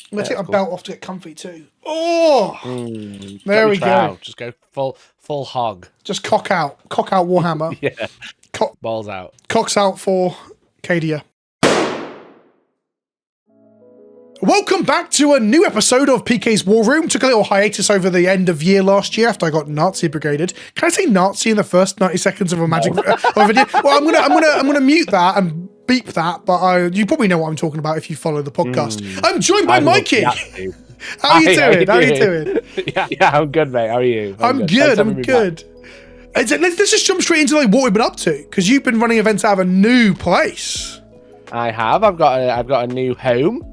I'm gonna take my belt off to get comfy too. Oh, there we go. Just go full hog. Just cock out Warhammer. Yeah, balls out. Cocks out for Cadia. Welcome back to a new episode of PK's War Room. Took a little hiatus over the end of year last year after I got Nazi brigaded. Can I say Nazi in the first 90 seconds of a magic video? Well, I'm gonna mute that and beep that. But you probably know what I'm talking about if you follow the podcast. I'm joined by Mikey. How are you doing? How are you doing? Yeah, I'm good, mate. How are you? I'm good. Let's just jump straight into like what we've been up to, because you've been running events out of a new place. I have. I've got a new home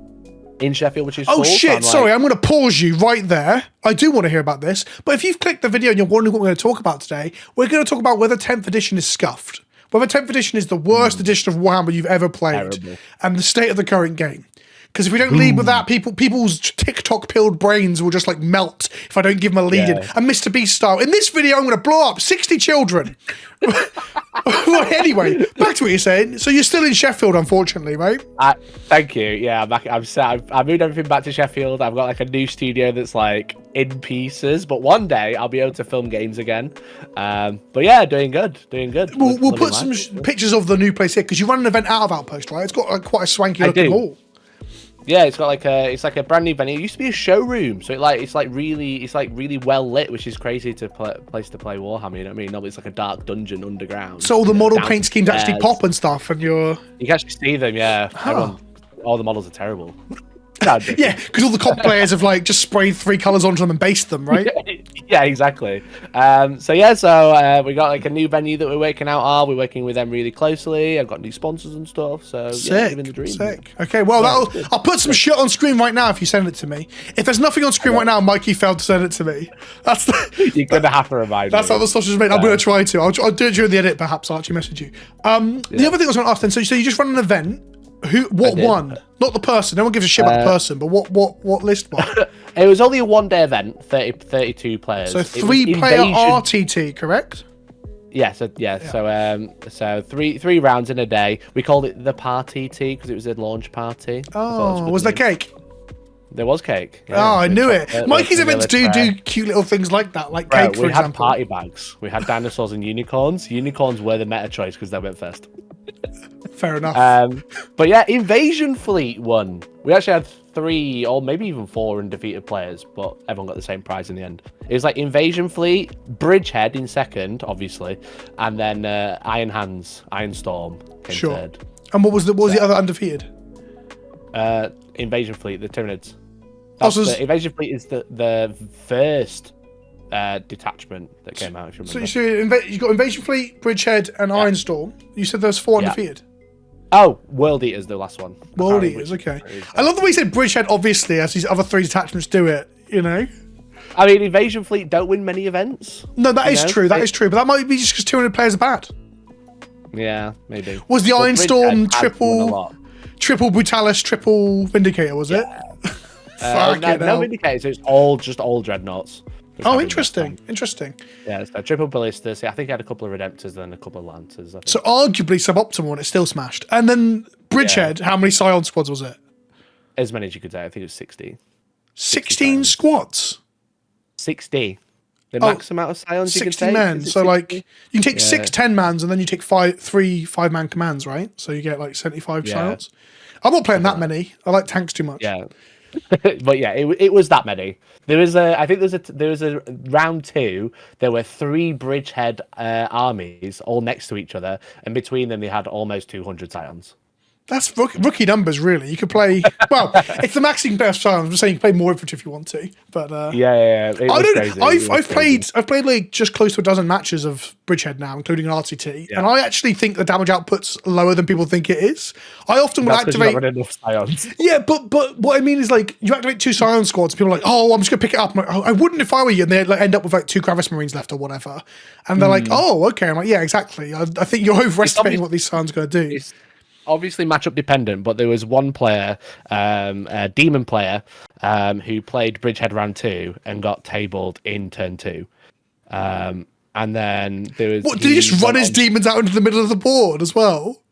in Sheffield, which is oh shit! Sorry, I'm going to pause you right there. I do want to hear about this, but if you've clicked the video and you're wondering what we're going to talk about today, we're going to talk about whether 10th edition is scuffed, whether 10th edition is the worst edition of Warhammer you've ever played, terrible, and the state of the current game. Because if we don't lead with that, people's TikTok-pilled brains will just like melt if I don't give them a lead in. And Mr. Beast style. In this video, I'm going to blow up 60 children. Well, anyway, back to what you're saying. So you're still in Sheffield, unfortunately, right? Thank you. Yeah, I'm back. I moved everything back to Sheffield. I've got like a new studio that's like in pieces. But one day I'll be able to film games again. But yeah, doing good. We'll put some pictures of the new place here because you run an event out of Outpost, right? It's got like, quite a swanky looking hall. Yeah, it's got like a brand new venue. It used to be a showroom, so it's like really well lit, which is crazy to place to play Warhammer. You know what I mean? No, it's like a dark dungeon underground. So all the model paint schemes actually pop and stuff, and you can actually see them. Yeah, all the models are terrible. Yeah, because all the comp players have like just sprayed 3 colors onto them and based them, right? Yeah, exactly. So we got like a new venue that we're working out. We're working with them really closely. I've got new sponsors and stuff. So yeah, living the dream. Sick. Okay, well I'll put some shit on screen right now if you send it to me. If there's nothing on screen right now, Mikey failed to send it to me. You're gonna have to remind me. That's how the sausage is made. I'm gonna try to. I'll do it during the edit. Perhaps I'll actually message you. The other thing I was gonna ask then. So you just run an event. What won? Not the person. No one gives a shit about the person, but what list won? It was only a one-day event, 32 players. So 3-player RTT, correct? Yeah, so three rounds in a day. We called it the Party T because it was a launch party. Oh, was there cake? There was cake. Yeah, I knew it. Mikey's events do cute little things like that, like cake, for example. We had party bags. We had dinosaurs and unicorns. Unicorns were the meta choice because they went first. Fair enough. But yeah, Invasion Fleet won. We actually had 3 or maybe even 4 undefeated players, but everyone got the same prize in the end. It was like Invasion Fleet, Bridgehead in second, obviously, and then Iron Hands, Iron Storm came third. And what was the other undefeated? Invasion Fleet, the Tyranids. Invasion Fleet is the first detachment that came out, if you remember. So you got Invasion Fleet, Bridgehead, and Iron Storm. You said there's 4 undefeated. Oh, World Eater's the last one. World Eaters, okay. I love the way you said Bridgehead, obviously, as these other 3 detachments do it, you know? I mean, Invasion Fleet don't win many events. No, that is true, but that might be just because 200 players are bad. Yeah, maybe. Was the Iron Storm triple Brutalis, triple Vindicator, was it? No Vindicators, it was just all Dreadnoughts. Oh, interesting. Yeah, so triple ballistas. Yeah, I think I had a couple of Redemptors and a couple of Lancers. So arguably suboptimal, and it still smashed. And then Bridgehead, how many Scion squads was it? As many as you could say. I think it was 60. 16 squads? 60. The max amount of Scions you can take. 60 men. So like, you can take 6 10-mans, and then you take 3 5-man commands, right? So you get like 75 Scions. I'm not playing that many. I like tanks too much. Yeah. But yeah, it was that many. There was a round 2. There were 3 Bridgehead armies all next to each other, and between them they had almost 200 Scions. That's rookie numbers, really. You could play. Well, it's the max you can play of Scions. I'm just saying you can play more infantry if you want to. But I've played like just close to a dozen matches of Bridgehead now, including an RTT, and I actually think the damage output's lower than people think it is. I often will activate. Enough Scions. Yeah, but what I mean is like you activate 2 Scion squads, and people are like, "Oh, I'm just gonna pick it up." I'm like, I wouldn't if I were you, and they like, end up with like 2 Gravis Marines left or whatever, and they're like, "Oh, okay." I'm like, "Yeah, exactly." I think you're overestimating what these Scions are gonna do. Obviously matchup dependent, but there was one player, a demon player, who played Bridgehead round 2 and got tabled in turn 2. And then there was. What, did he just run his demons out into the middle of the board as well?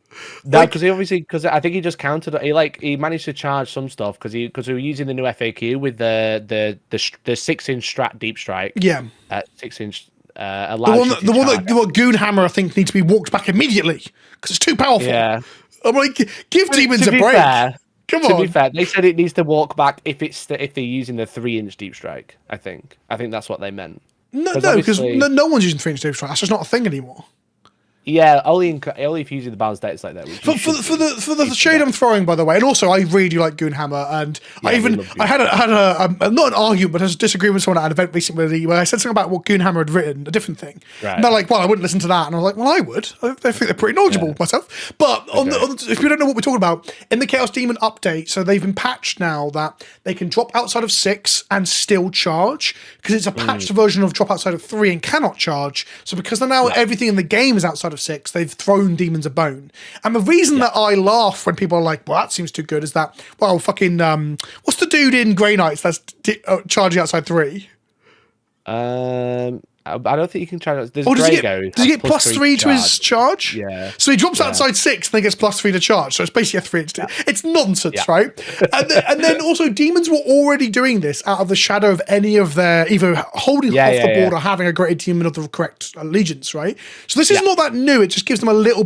No, because I think he just countered. He managed to charge some stuff because we were using the new FAQ with the 6-inch strat deep strike. Yeah, 6-inch the allows one you that to the one charge. that what Goonhammer I think needs to be walked back immediately because it's too powerful. Yeah. I'm like, give demons a be break. fair, Come to on. be fair, they said it needs to walk back if they're using the 3-inch deep strike. I think that's what they meant. No, because no one's using 3-inch deep strike. That's just not a thing anymore. Yeah, only if you're using the balanced dates like that. For the shade I'm throwing, by the way, and also I really do like Goonhammer, and I had a not an argument, but a disagreement with someone at an event recently where I said something about what Goonhammer had written, a different thing. Right. And they're like, "Well, I wouldn't listen to that," and I was like, "Well, I would. I think they're pretty knowledgeable myself." But if you don't know what we're talking about, in the Chaos Demon update, so they've been patched now that they can drop outside of 6 and still charge because it's a patched version of drop outside of 3 and cannot charge. So because now everything in the game is outside of 6, they've thrown demons a bone. And the reason that I laugh when people are like, well, that seems too good, is that, well, fucking, what's the dude in Grey Knights that's charging outside 3? I don't think you can try. There's does he get plus 3 to his charge? Yeah. So he drops outside 6 and then gets plus 3 to charge. So it's basically a 3-inch. It's nonsense, right? And then also demons were already doing this out of the shadow of any of their either holding off the board or having a greater demon of the correct allegiance, right? So this is not that new. It just gives them a little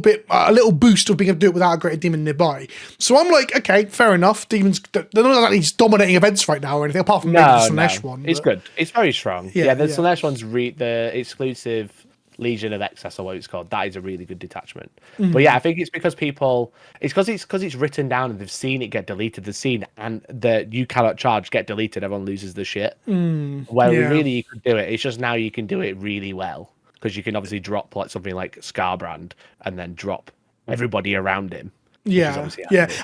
boost of being able to do it without a greater demon nearby. So I'm like, okay, fair enough. Demons, they're not exactly dominating events right now or anything apart from maybe the Slanesh one. It's good. It's very strong. Yeah, the Slanesh one's the exclusive Legion of Excess, or what it's called. That is a really good detachment. But yeah, I think it's because it's written down and they've seen it get deleted. They've seen and the you cannot charge get deleted. Everyone loses the shit. Really you could do it. It's just now you can do it really well because you can obviously drop like something like Scarbrand and then drop everybody around him. Yeah,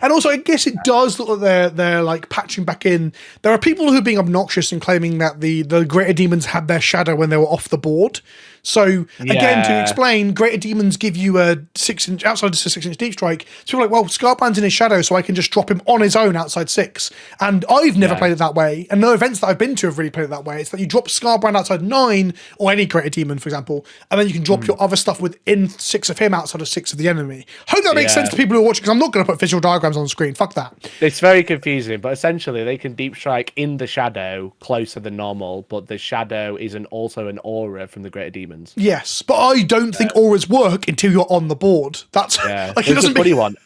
and also I guess it does look like they're like patching back in. There are people who are being obnoxious and claiming that the greater demons had their shadow when they were off the board. So again, to explain, greater demons give you a 6-inch outside 6-inch deep strike. So you're like, well, Scarbrand's in his shadow, so I can just drop him on his own outside 6. And I've never played it that way, and no events that I've been to have really played it that way. It's that you drop Scarbrand outside 9 or any greater demon, for example, and then you can drop your other stuff within 6 of him outside of 6 of the enemy. Hope that makes sense to people who are watching, because I'm not going to put visual diagrams on the screen. Fuck that. It's very confusing, but essentially they can deep strike in the shadow closer than normal, but the shadow is also an aura from the greater demons. Yes, but I don't think auras work until you're on the board. That's like it doesn't. Funny one.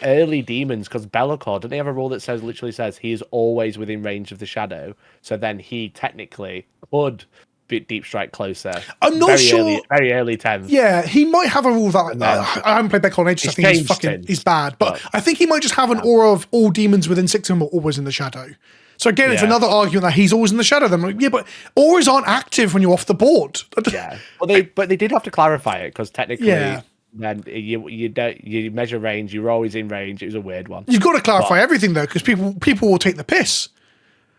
Early demons, because Be'lakor, doesn't he have a rule that literally says he is always within range of the shadow? So then he technically could deep strike closer. I'm not sure. Very early 10th. Yeah, he might have a rule that I haven't played Be'lakor in ages. I think he's bad, but I think he might just have an aura of all demons within 6 of him are always in the shadow. So again, it's another argument that he's always in the shadow. Then, like, but auras aren't active when you're off the board. Yeah, but they did have to clarify it because technically, then you measure range. You're always in range. It was a weird one. You've got to clarify everything though, because people will take the piss.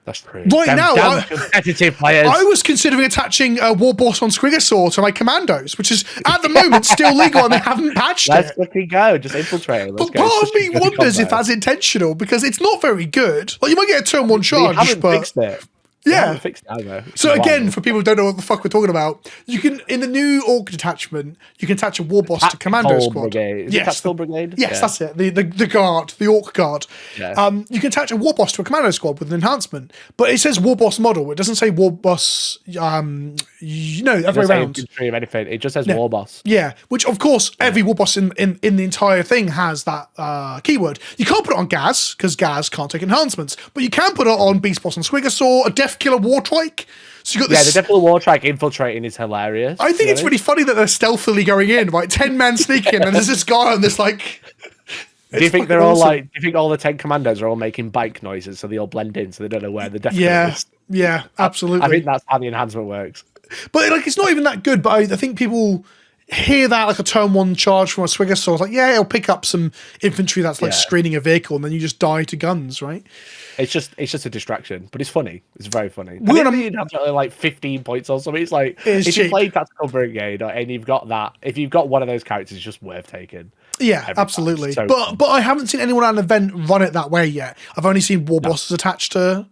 That's true. Now, competitive players. I was considering attaching a War Boss on Squigosaur to my commandos, which is at the moment still legal and they haven't patched it. Let's fucking go. Just infiltrate. But part of me wonders if that's intentional because it's not very good. Like you might get a turn 1 charge, but fixed it. Yeah. Fixed it either. So again, for people who don't know what the fuck we're talking about, you can in the new Orc detachment, you can attach a War Boss to Commando Squad. Tactical Brigade? Yes, that's it. The guard, the Orc guard. Yeah. You can attach a War Boss to a Commando Squad with an enhancement, but it says War Boss model. It doesn't say War Boss. The other way around. Of anything. It just says War Boss. Yeah, which of course every War Boss in the entire thing has that keyword. You can't put it on Gaz because Gaz can't take enhancements, but you can put it on Beast Boss and Squigosaur, a Death Killer Wartrike. So you got this. The Death Killer Wartrike infiltrating is hilarious. I think it's really funny that they're stealthily going in, right? 10 men sneaking, and there's this guy on this like. Do you think they're all awesome. Do you think all the 10 commandos are all making bike noises so they all blend in so they don't know where the Death Killer is? Yeah, absolutely. I think that's how the enhancement works. But like, it's not even that good. But I think people hear that like a turn 1 charge from a Squigosaur. It's like, yeah, it'll pick up some infantry that's like screening a vehicle, and then you just die to guns, right? It's just a distraction, but it's funny. It's very funny. You'd have like 15 points or something. It's like if you play Tactical Brigade and you've got that, if you've got one of those characters, it's just worth taking. Yeah, absolutely. So but I haven't seen anyone at an event run it that way yet. I've only seen War Bosses attached to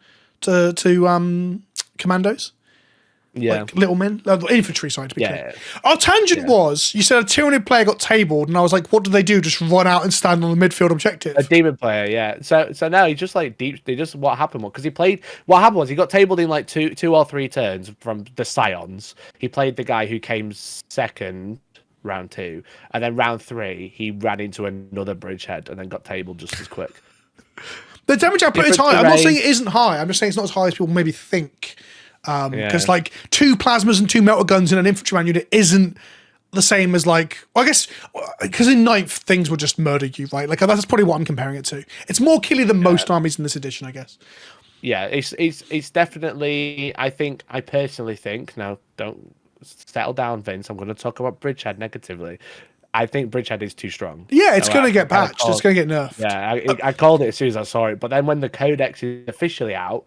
commandos. Yeah. Like little men, infantry, sorry, to be clear. Yeah. Our tangent was, you said a Tyranid player got tabled, and I was like, what do they do? Just run out and stand on the midfield objective? A demon player, yeah. So now he just like what happened was, because he played, what happened was he got tabled in like two or three turns from the Scions. He played the guy who came second round 2, and then round 3 he ran into another bridgehead and then got tabled just as quick. The damage output is high. I'm not saying it isn't high. I'm just saying it's not as high as people maybe think. Because like 2 plasmas and 2 melter guns in an infantryman unit isn't the same as like, well, I guess, because in 9th things would just murder you, right? Like that's probably what I'm comparing it to. It's more killy than most armies in this edition, I guess. Yeah, it's definitely. I personally think, now don't settle down, Vince. I'm going to talk about Bridgehead negatively. I think Bridgehead is too strong. Yeah, it's going to get patched. It's going to get nerfed. Yeah, I called it as soon as I saw it. But then when the codex is officially out,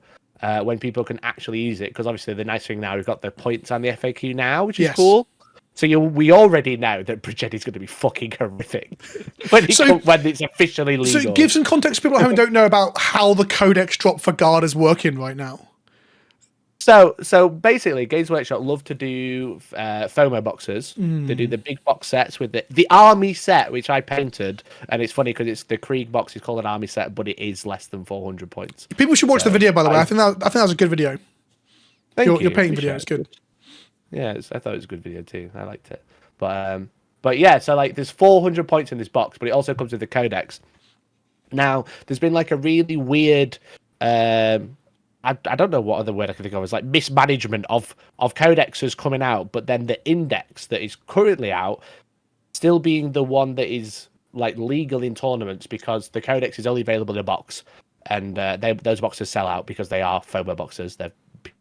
when people can actually use it, because obviously the nice thing now, we've got the points on the FAQ now, which is cool. So we already know that Bridgehead is going to be fucking horrific when it's officially legal. So give some context to people who don't know about how the codex drop for Guard is working right now. So basically, Games Workshop love to do FOMO boxes. They do the big box sets with the army set, which I painted, and it's funny because it's the Krieg box is called an army set, but it is less than 400 points. People should watch the video, by the way. I think that was a good video. Thank you. Your painting video is good. Yeah, I thought it was a good video too. I liked it. But yeah, so like there's 400 points in this box, but it also comes with the codex. Now, there's been like a really weird. I don't know what other word I can think of. It's like mismanagement of codexes coming out, but then the index that is currently out still being the one that is like legal in tournaments, because the codex is only available in a box, and those boxes sell out because they are FOMO boxes.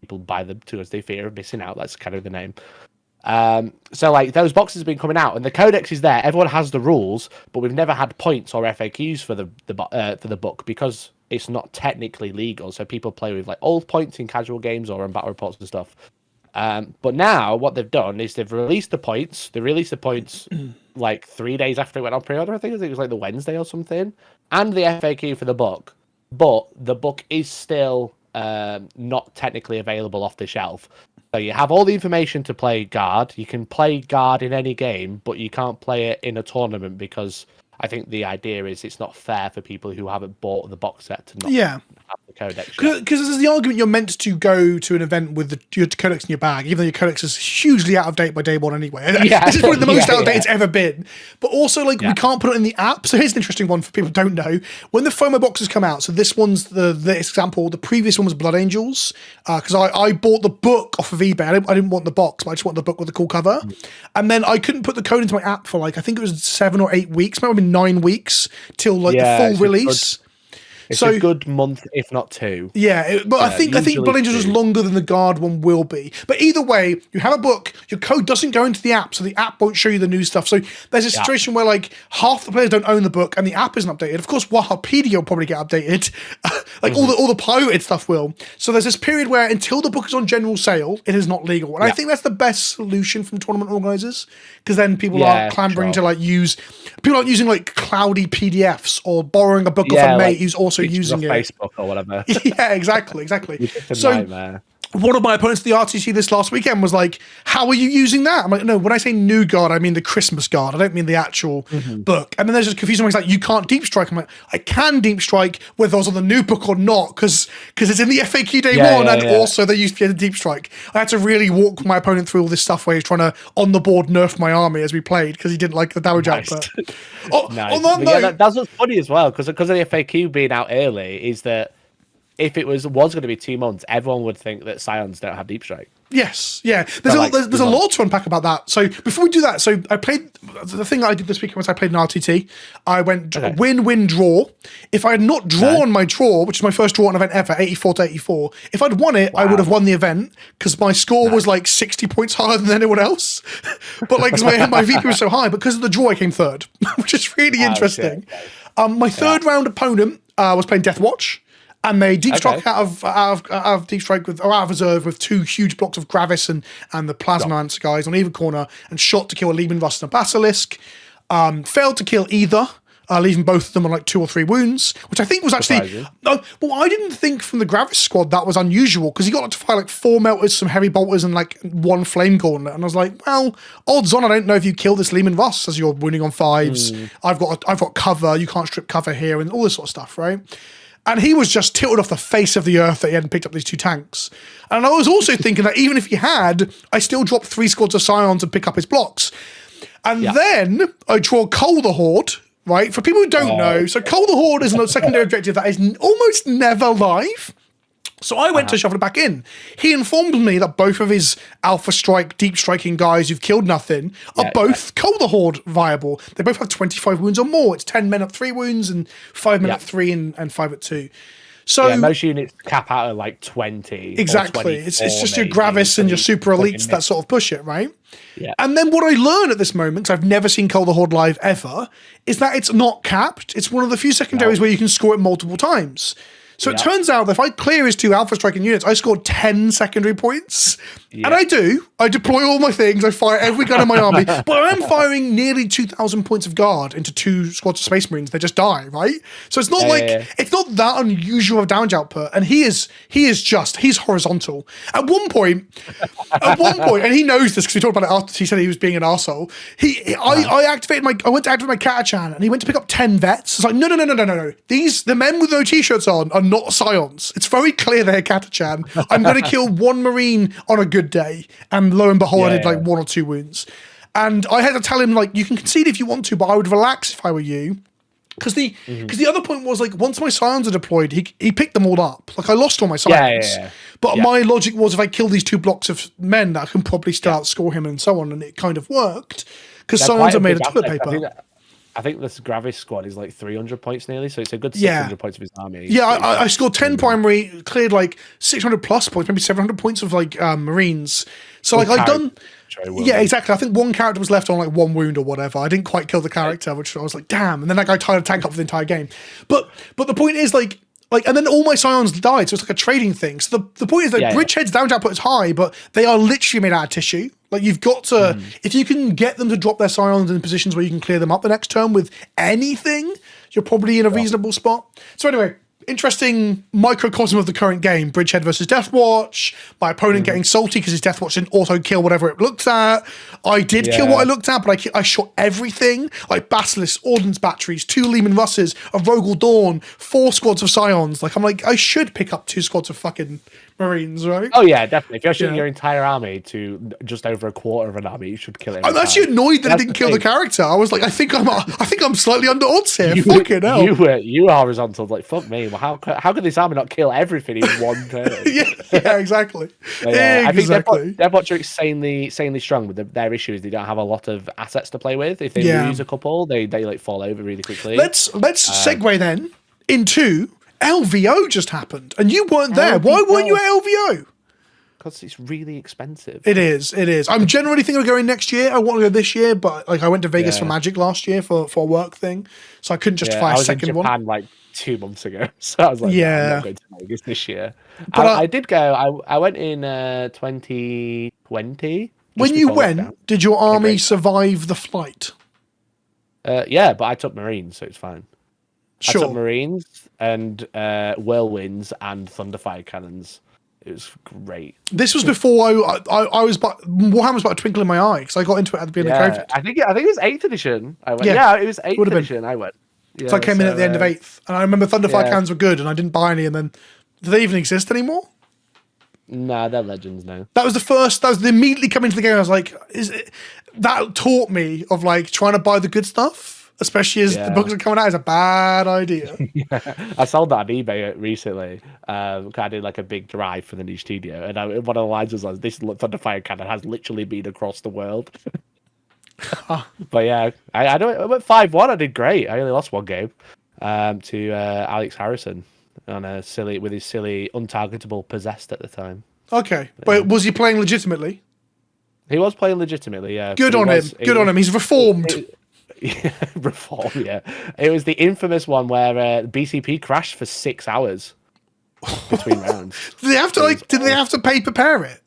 People buy them too as they fear of missing out. That's kind of the name. So like those boxes have been coming out, and the codex is there. Everyone has the rules, but we've never had points or FAQs for the book because it's not technically legal. So people play with like old points in casual games or in battle reports and stuff. But now what they've done is they've released the points. They released the points like 3 days after it went on pre-order. I think it was like the Wednesday or something, and the FAQ for the book. But the book is still not technically available off the shelf. So you have all the information to play Guard. You can play Guard in any game, but you can't play it in a tournament because I think the idea is it's not fair for people who haven't bought the box set to not have the codex. Because this is the argument, you're meant to go to an event with your codex in your bag, even though your codex is hugely out of date by day one anyway. This is probably the most out of date it's ever been. But also, like, we can't put it in the app. So here's an interesting one for people who don't know. When the FOMO boxes come out, so this one's the example, the previous one was Blood Angels, because I bought the book off of eBay. I didn't want the box, but I just wanted the book with the cool cover. And then I couldn't put the code into my app for like, I think it was 7 or 8 weeks, maybe 9 weeks till like the full release. It's a good month, if not 2. Yeah, but I think Blood Angels is longer than the Guard one will be. But either way, you have a book, your code doesn't go into the app, so the app won't show you the new stuff. So there's a situation where like half the players don't own the book and the app isn't updated. Of course, Wikipedia will probably get updated. Like all the pirated stuff will. So there's this period where until the book is on general sale, it is not legal. And I think that's the best solution from tournament organizers, because then people aren't clambering to like people aren't using like cloudy PDFs or borrowing a book off a mate who's also using it. Facebook or whatever. Yeah, exactly. So one of my opponents at the RTC this last weekend was like, how are you using that? I'm like, no, when I say new Guard, I mean the Christmas Guard. I don't mean the actual book. And then there's just confusion where he's like, you can't deep strike. I'm like, I can deep strike whether I was on the new book or not, because it's in the FAQ day one, and also they used to be able to deep strike. I had to really walk my opponent through all this stuff where he's trying to on the board nerf my army as we played because he didn't like the damage output. On that note, that's what's funny as well, because of the FAQ being out early, is that if it was going to be 2 months, everyone would think that Scions don't have deep strike. Yes, yeah. There's a lot to unpack about that. So before we do that, so I played, the thing that I did this weekend was I played an RTT. I went win, draw. If I had not drawn my draw, which is my first draw on an event ever, 84 to 84, if I'd won it, I would have won the event because my score was like 60 points higher than anyone else. But like, because my VP was so high, because of the draw, I came third, which is really interesting. My third round opponent was playing Death Watch. And they deep strike out of deep strike out of reserve with 2 huge blocks of Gravis and the Plasmance guys on either corner, and shot to kill a Leman Rust and a Basilisk. Failed to kill either. leaving both of them on like 2 or 3 wounds, which I think was actually. Surprising. Well, I didn't think from the Gravis squad that was unusual because he got to fire like 4 melters, some heavy bolters, and like 1 flame gauntlet. And I was like, well, odds on, I don't know if you kill this Lehman Russ as you're wounding on 5s. I've got cover. You can't strip cover here, and all this sort of stuff, right? And he was just tilted off the face of the earth that he hadn't picked up these 2 tanks. And I was also thinking that even if he had, I still dropped 3 squads of Scions and pick up his blocks. And then I draw Cull the Horde, right? For people who don't know, so Cull the Horde is a secondary objective that is almost never live. So I went to shuffle it back in. He informed me that both of his Alpha Strike, Deep Striking guys who've killed nothing are both Cull the Horde viable. They both have 25 wounds or more. It's 10 men at 3 wounds and 5 men at 3 and 5 at 2. So most units cap out at like 20. Exactly. It's just your Gravis and your super elites that sort of push it, right? Yeah. And then what I learn at this moment, because I've never seen Cull the Horde live ever, is that it's not capped. It's one of the few secondaries where you can score it multiple times. So it turns out that if I clear his 2 Alpha Striking units, I scored 10 secondary points. And I do. I deploy all my things. I fire every gun in my army. But I am firing nearly 2,000 points of guard into 2 squads of Space Marines. They just die, right? So it's not it's not that unusual of damage output. And he's horizontal. At one point, and he knows this because we talked about it after he said he was being an arsehole. I went to activate my Catachan and he went to pick up 10 vets. It's like, no. The men with no t-shirts on are not Scions. It's very clear they're Catachan. I'm going to kill 1 Marine on a good day. And lo and behold, I did like 1 or 2 wounds. And I had to tell him, like, you can concede if you want to, but I would relax if I were you. Because the other point was, like, once my Scions are deployed, he picked them all up. Like, I lost all my Scions. But my logic was, if I kill these 2 blocks of men, that I can probably still outscore him and so on. And it kind of worked. Because Scions are made of toilet paper. I think this Gravis squad is like 300 points nearly, so it's a good 600 points of his army. Yeah, I scored 10 primary, cleared like 600 plus points, maybe 700 points of like Marines. So like I've done... Yeah, exactly. I think 1 character was left on like 1 wound or whatever. I didn't quite kill the character, which I was like, damn. And then that guy tied a tank up for the entire game. But the point is like, and then all my Scions died, so it's like a trading thing. So the point is that Bridgehead's damage output is high, but they are literally made out of tissue. Like, you've got to, if you can get them to drop their Scions in positions where you can clear them up the next turn with anything, you're probably in a reasonable spot. So anyway, interesting microcosm of the current game. Bridgehead versus Deathwatch. My opponent getting salty because his Deathwatch didn't auto-kill whatever it looked at. I did kill what I looked at, but I shot everything. Like Basilisks, Ordnance Batteries, 2 Lehman Russes, a Rogel Dawn, 4 squads of Scions. Like, I'm like, I should pick up 2 squads of fucking Marines, right? Oh yeah, definitely. If you're shooting your entire army to just over a quarter of an army, you should kill it. I'm actually annoyed that I didn't kill the character. I was like, I think I'm slightly under odds here. Fucking hell. You were horizontal. Like, fuck me. Well, how could this army not kill everything in 1 turn? yeah, exactly. I think Deathwatch are insanely strong, but their issue is they don't have a lot of assets to play with. If they lose a couple, they like fall over really quickly. Let's segue then into LVO just happened, and you weren't there. Why weren't you at LVO? Because it's really expensive. It is. I'm generally thinking of going next year. I want to go this year, but like I went to Vegas for Magic last year for a work thing, so I couldn't justify a second one. I was in Japan like 2 months ago, so I was like, I'm not going to Vegas this year. But I did go. I went in 2020. When you went, did your army survive the flight? Yeah, but I took Marines, so it's fine. Sure. I took Marines and Whirlwinds and Thunderfire Cannons. It was great. This was before I was Warhammer was about a twinkle in my eye because I got into it at the beginning of COVID. I think it was 8th edition. I went. Yeah, it was 8th edition. I went. Yeah, so I came in at the end of 8th, and I remember Thunderfire Cannons were good, and I didn't buy any. And then, do they even exist anymore? Nah, they're legends now. That was the first. That was immediately coming to the game. I was like, that taught me of like trying to buy the good stuff. Especially as the books are coming out, is a bad idea. I sold that on eBay recently. I did like a big drive for the new studio, and one of the lines was like, "This Thunderfire Cannon has literally been across the world." But yeah, I went 5-1. I did great. I only lost 1 game to Alex Harrison on with his silly untargetable possessed at the time. Okay, but was he playing legitimately? He was playing legitimately. Yeah, good on him. Good on him. He's reformed. Reform, yeah. It was the infamous one where BCP crashed for 6 hours between rounds. Did they have to prepare it?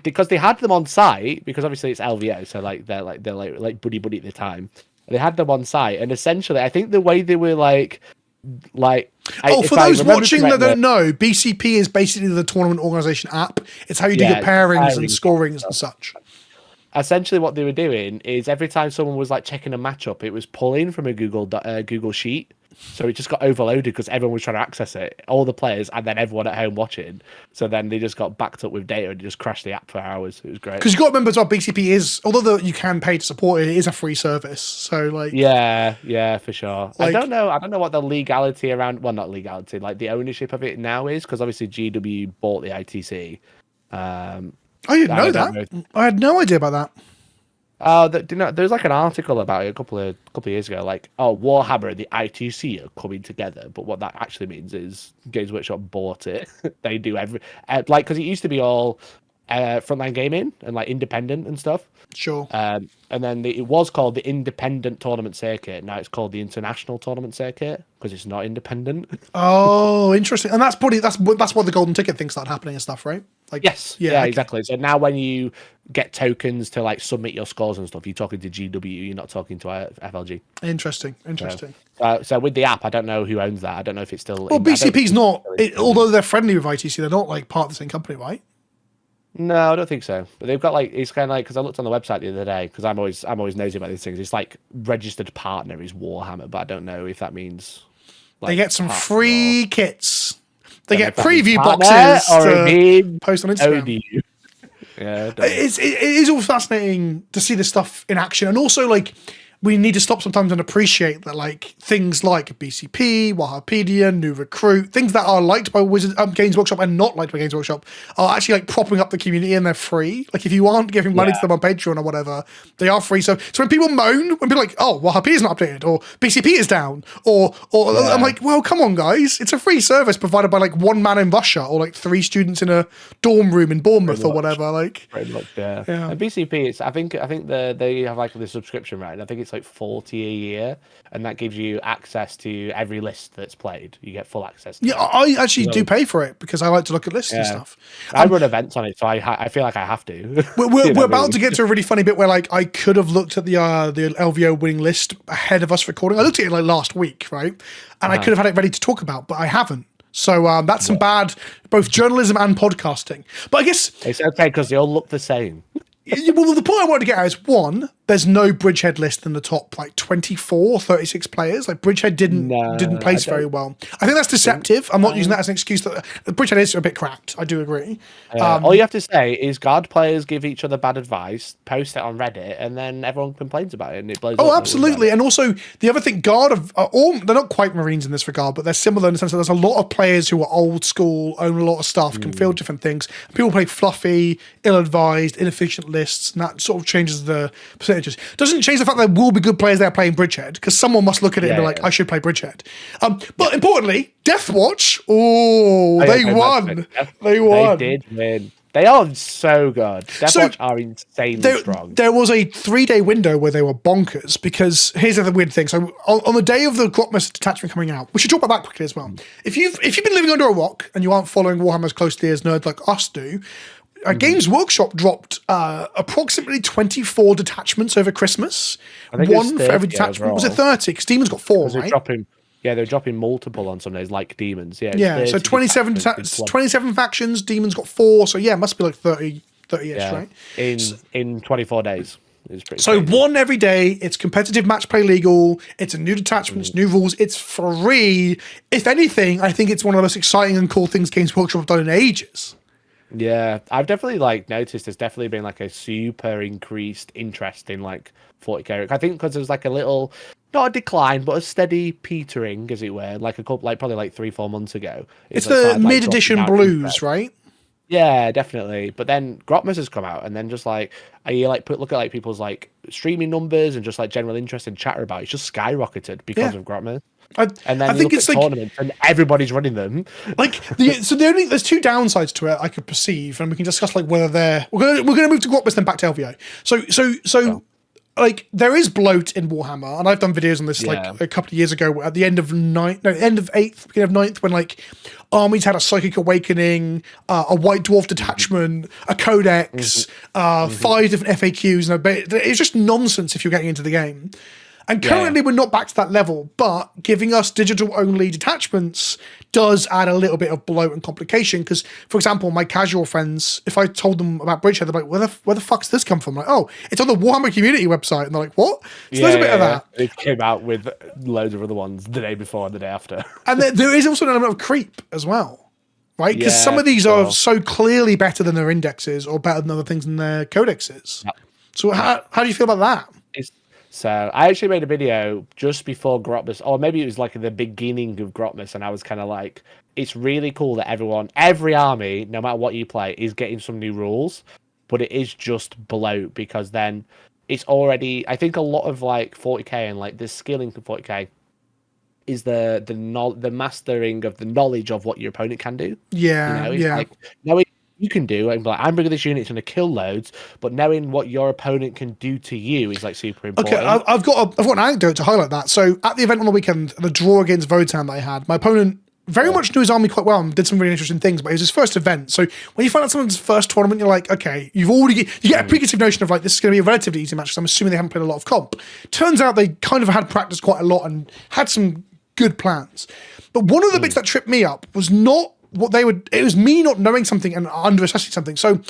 Because they had them on site, because obviously it's LVO, so like they're buddy at the time. They had them on site, and essentially, I think the way they were For those watching that don't know, BCP is basically the tournament organization app. It's how you do your pairings and scorings and such. Essentially, what they were doing is every time someone was like checking a matchup, it was pulling from a Google sheet. So it just got overloaded because everyone was trying to access it, all the players, and then everyone at home watching. So then they just got backed up with data and just crashed the app for hours. It was great. Because you've got to remember as well, BCP is, although you can pay to support it, it is a free service. So like, yeah, for sure. Like, I don't know what the legality around, well, not legality, like the ownership of it now is, because obviously GW bought the ITC. I didn't know that. I had no idea about that. There's like an article about it a couple of years ago, like, Warhammer and the ITC are coming together, but what that actually means is Games Workshop bought it. They do because it used to be all frontline gaming and like independent and stuff. Sure. And then it was called the Independent Tournament Circuit. Now it's called the International Tournament Circuit because it's not independent. Oh, interesting. And that's probably that's why the golden ticket thing started happening and stuff, right? Like, yes, yeah, exactly. So now when you get tokens to like submit your scores and stuff, you're talking to GW, you're not talking to FLG. Interesting. So with the app, I don't know who owns that. I don't know if it's still. Well, BCP's not, although they're friendly with ITC, they're not like part of the same company, right? No, I don't think so. But they've got like, it's kind of like, because I looked on the website the other day, because I'm always nosy about these things. It's like registered partner is Warhammer, but I don't know if that means like, they get some free kits. They get preview boxes to post on Instagram. Yeah, it is all fascinating to see this stuff in action, and also like we need to stop sometimes and appreciate that like things like BCP, Wahapedia, New Recruit, things that are liked by Games Workshop and not liked by Games Workshop are actually like propping up the community, and they're free. Like if you aren't giving money to them on Patreon or whatever, they are free. So when people moan, when people are like, oh, Wahapedia is not updated, or BCP is down, or I'm like, well, come on, guys, it's a free service provided by like one man in Russia or like 3 students in a dorm room in Bournemouth or whatever. Like, very much, yeah. And BCP, it's I think they have like the subscription, right? And I think it's like 40 a year, and that gives you access to every list that's played. You get full access to I actually do pay for it because I like to look at lists and stuff. I run events on it, so I feel like I have to. We're about to get to a really funny bit where like I could have looked at the LVO winning list ahead of us recording. I looked at it like last week, right? And I could have had it ready to talk about, but I haven't. So that's some bad both journalism and podcasting. But I guess it's okay because they all look the same. Well, the point I wanted to get at is, one, there's no Bridgehead list in the top like 24, 36 players. Like Bridgehead didn't place very well. I think that's deceptive. I'm not using that as an excuse. That Bridgehead is a bit cracked. I do agree. All you have to say is Guard players give each other bad advice, post it on Reddit, and then everyone complains about it and it blows up. Oh, absolutely. And also the other thing, Guard are all, they're not quite Marines in this regard, but they're similar in the sense that there's a lot of players who are old school, own a lot of stuff, can feel different things. People play fluffy, ill-advised, inefficient lists, and that sort of changes the percentages. Doesn't change the fact that there will be good players there playing Bridgehead, because someone must look at it and be like, I should play Bridgehead. But importantly, Deathwatch, they won. They won. They did win. They are so good. Deathwatch are insanely strong. There was a 3-day window where they were bonkers, because here's the weird thing. So on the day of the Grotmas detachment coming out, we should talk about that quickly as well. If you've been living under a rock and you aren't following Warhammer as closely as nerds like us do, Games Workshop dropped approximately 24 detachments over Christmas. One for every detachment. Was it 30? Because Demons got 4, right? They're dropping multiple on some days, like Demons. Yeah, so 27 factions, Demons got 4, so yeah, it must be like 30-ish, right? In 24 days. It's pretty so crazy. One every day, it's competitive match play legal, it's a new detachment, it's new rules, it's free. If anything, I think it's one of the most exciting and cool things Games Workshop have done in ages. Yeah, I've definitely noticed there's definitely been like a super increased interest in like 40k. I think because there's like a little, not a decline, but a steady petering, as it were, like probably like 3-4 months ago. It's the mid-edition blues, right? Yeah, definitely. But then Grotmas has come out, and then just like look at like people's like streaming numbers and just like general interest in chatter about it's just skyrocketed because of Grotmas. And then I think it's like tournaments and everybody's running them. Like there's 2 downsides to it I could perceive, and we can discuss like whether we're gonna move to Grotmas then back to LVO. So like there is bloat in Warhammer, and I've done videos on this like a couple of years ago at the end of 8th, beginning of 9th, when like armies had a psychic awakening, a white dwarf detachment, a codex, 5 different FAQs, and it's just nonsense if you're getting into the game. And currently we're not back to that level, but giving us digital-only detachments does add a little bit of bloat and complication. Because, for example, my casual friends, if I told them about Bridgehead, they're like, where the fuck's this come from? I'm like, oh, it's on the Warhammer community website. And they're like, what? So there's a bit of that. It came out with loads of other ones the day before and the day after. And there is also an element of creep as well, right? Because some of these are so clearly better than their indexes or better than other things in their codexes. Yep. So how do you feel about that? So I actually made a video just before Grotmas, or maybe it was like the beginning of Grotmas, and I was kind of like, it's really cool that every army, no matter what you play, is getting some new rules, but it is just bloat, because then it's already, I think a lot of like 40k and like the skilling for 40k is the mastering of the knowledge of what your opponent can do. Yeah, it's like knowing you can do, and like, I'm bringing this unit, it's going to kill loads, but knowing what your opponent can do to you is like super important. Okay, I've got an anecdote to highlight that. So at the event on the weekend, the draw against Votan that I had, my opponent very much knew his army quite well and did some really interesting things, but it was his first event. So when you find out someone's first tournament, you're like, okay, you get a preconceived notion of like, this is going to be a relatively easy match, because I'm assuming they haven't played a lot of comp. Turns out they kind of had practiced quite a lot and had some good plans. But one of the bits that tripped me up was not what they would, it was me not knowing something and underassessing something. So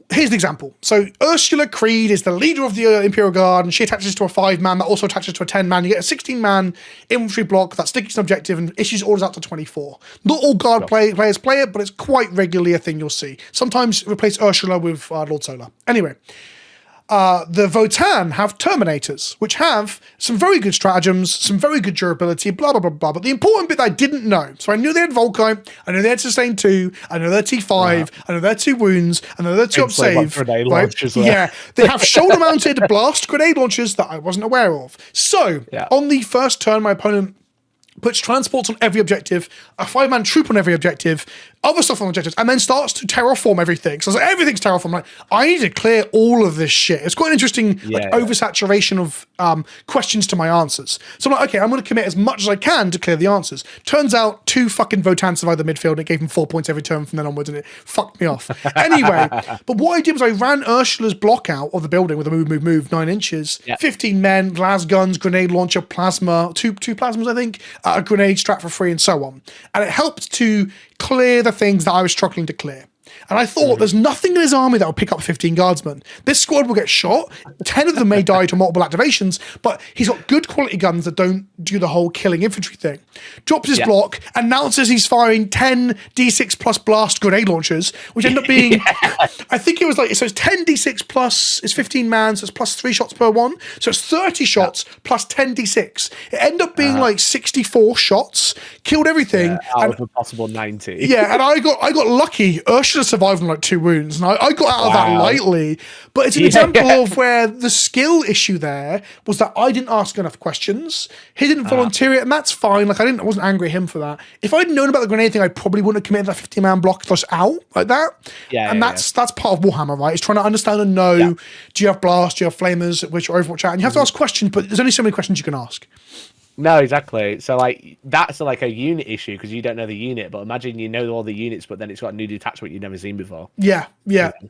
here's the example. So Ursula Creed is the leader of the Imperial Guard, and she attaches to a 5-man that also attaches to a 10-man. You get a 16-man infantry block that sticks an objective and issues orders out to 24. Not all Guard players play it, but it's quite regularly a thing you'll see. Sometimes replace Ursula with Lord Solar. Anyway, the Votan have Terminators, which have some very good stratagems, some very good durability, blah, blah, blah, blah. But the important bit that I didn't know, so I knew they had Volkite, I knew they had Sustain 2, I know they're T5, I know they're 2 wounds, I know they're 2 up save. Right? Yeah, they have shoulder-mounted blast grenade launchers that I wasn't aware of. So, on the first turn, my opponent puts transports on every objective, a 5-man troop on every objective, other stuff on objectives, and then starts to terraform everything. So I was like, everything's terraformed. I'm like, I need to clear all of this shit. It's quite an interesting oversaturation of questions to my answers. So I'm like, okay, I'm going to commit as much as I can to clear the answers. Turns out 2 fucking Votan survived the midfield, and it gave him 4 points every turn from then onwards, and it fucked me off. Anyway, but what I did was I ran Ursula's block out of the building with a move 9 inches, 15 men, las guns, grenade launcher, plasma, two plasmas, I think, a grenade strat for free, and so on. And it helped to clear the things that I was struggling to clear. And I thought, there's nothing in his army that will pick up 15 guardsmen. This squad will get shot. 10 of them may die to multiple activations, but he's got good quality guns that don't do the whole killing infantry thing. Drops his block, announces he's firing 10 D6 plus blast grenade launchers, which end up being, I think it was like, so it's 10 D6 plus, it's 15 man, so it's plus 3 shots per one. So it's 30 shots plus 10 D6. It ended up being like 64 shots, killed everything. Out of a possible 90. Yeah, and I got lucky. Ursula survived on like 2 wounds, and I got out of that lightly. But it's an example of where the skill issue there was that I didn't ask enough questions. He didn't volunteer it, and that's fine. Like I wasn't angry at him for that. If I'd known about the grenade thing, I probably wouldn't have committed that 50-man block just out like that. And that's part of Warhammer, right? It's trying to understand and know. Do you have blast? Do you have flamers? Which are Overwatch out? And you have to ask questions, but there's only so many questions you can ask. No, exactly. So like that's like a unit issue because you don't know the unit. But imagine you know all the units, but then it's got a new detachment you've never seen before. Yeah.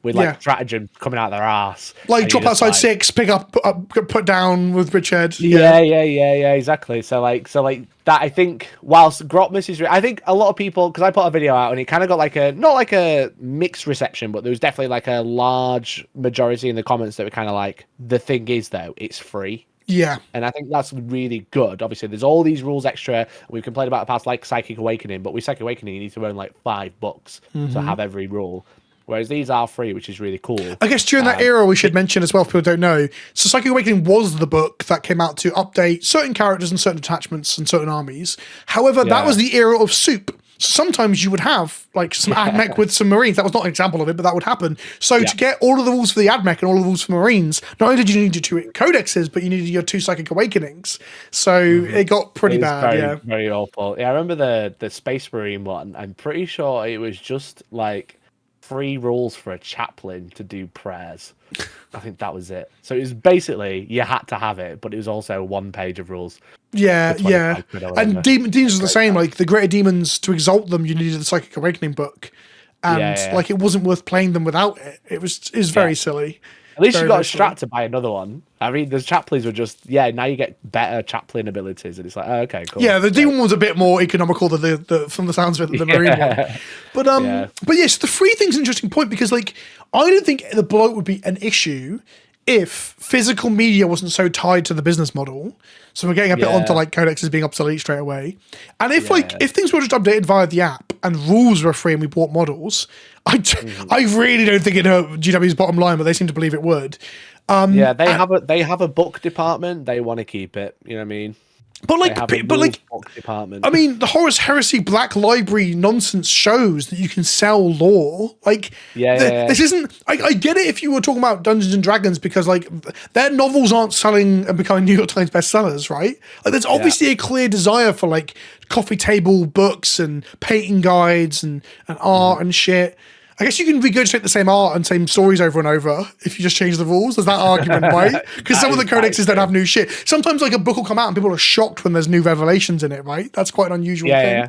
With like stratagem coming out of their ass. Like drop outside like, 6, pick up, put down with Bridgehead. Yeah, exactly. So like that. I think whilst Grotmas is, I think a lot of people, because I put a video out and it kind of got like not like a mixed reception, but there was definitely like a large majority in the comments that were kind of like, the thing is though, it's free. Yeah. And I think that's really good. Obviously, there's all these rules extra. We've complained about the past, like Psychic Awakening, but with Psychic Awakening, you need to own like 5 books to have every rule. Whereas these are free, which is really cool. I guess during that era, we should mention as well, if people don't know, so Psychic Awakening was the book that came out to update certain characters and certain attachments and certain armies. However, that was the era of soup. So sometimes you would have like some AdMech with some Marines. That was not an example of it, but that would happen. So to get all of the rules for the AdMech and all of the rules for Marines, not only did you need your 2 codexes, but you needed your 2 Psychic Awakenings. So it got pretty bad. Very awful. Yeah, I remember the Space Marine one. I'm pretty sure it was just like 3 rules for a chaplain to do prayers. I think that was it. So it was basically you had to have it, but it was also 1 page of rules. Yeah. And demons was the same. Like the greater demons, to exalt them, you needed the Psychic Awakening book, and like it wasn't worth playing them without it. It was very silly. At least Very, you got very a strat to buy another one. I mean, the chaplains were just now you get better chaplain abilities, and it's like, oh, okay, cool. Yeah, the demon one's a bit more economical than the from the sounds of it, than the marine one. But but yes, the free thing's an interesting point because like I don't think the bloat would be an issue if physical media wasn't so tied to the business model. So we're getting a bit onto like codexes being obsolete straight away. And if if things were just updated via the app and rules were free and we bought models, I really don't think it hurt GW's bottom line, but they seem to believe it would. They have a book department. They want to keep it. You know what I mean? But like, book department. I mean, the Horus Heresy Black Library nonsense shows that you can sell lore. Like, this isn't. I get it if you were talking about Dungeons and Dragons because like their novels aren't selling and becoming New York Times bestsellers, right? Like, there's obviously a clear desire for like coffee table books and painting guides and art and shit. I guess you can regurgitate the same art and same stories over and over if you just change the rules. There's that argument, right? Because some of the codexes don't have new shit. Sometimes like a book will come out and people are shocked when there's new revelations in it, right? That's quite an unusual thing. Yeah.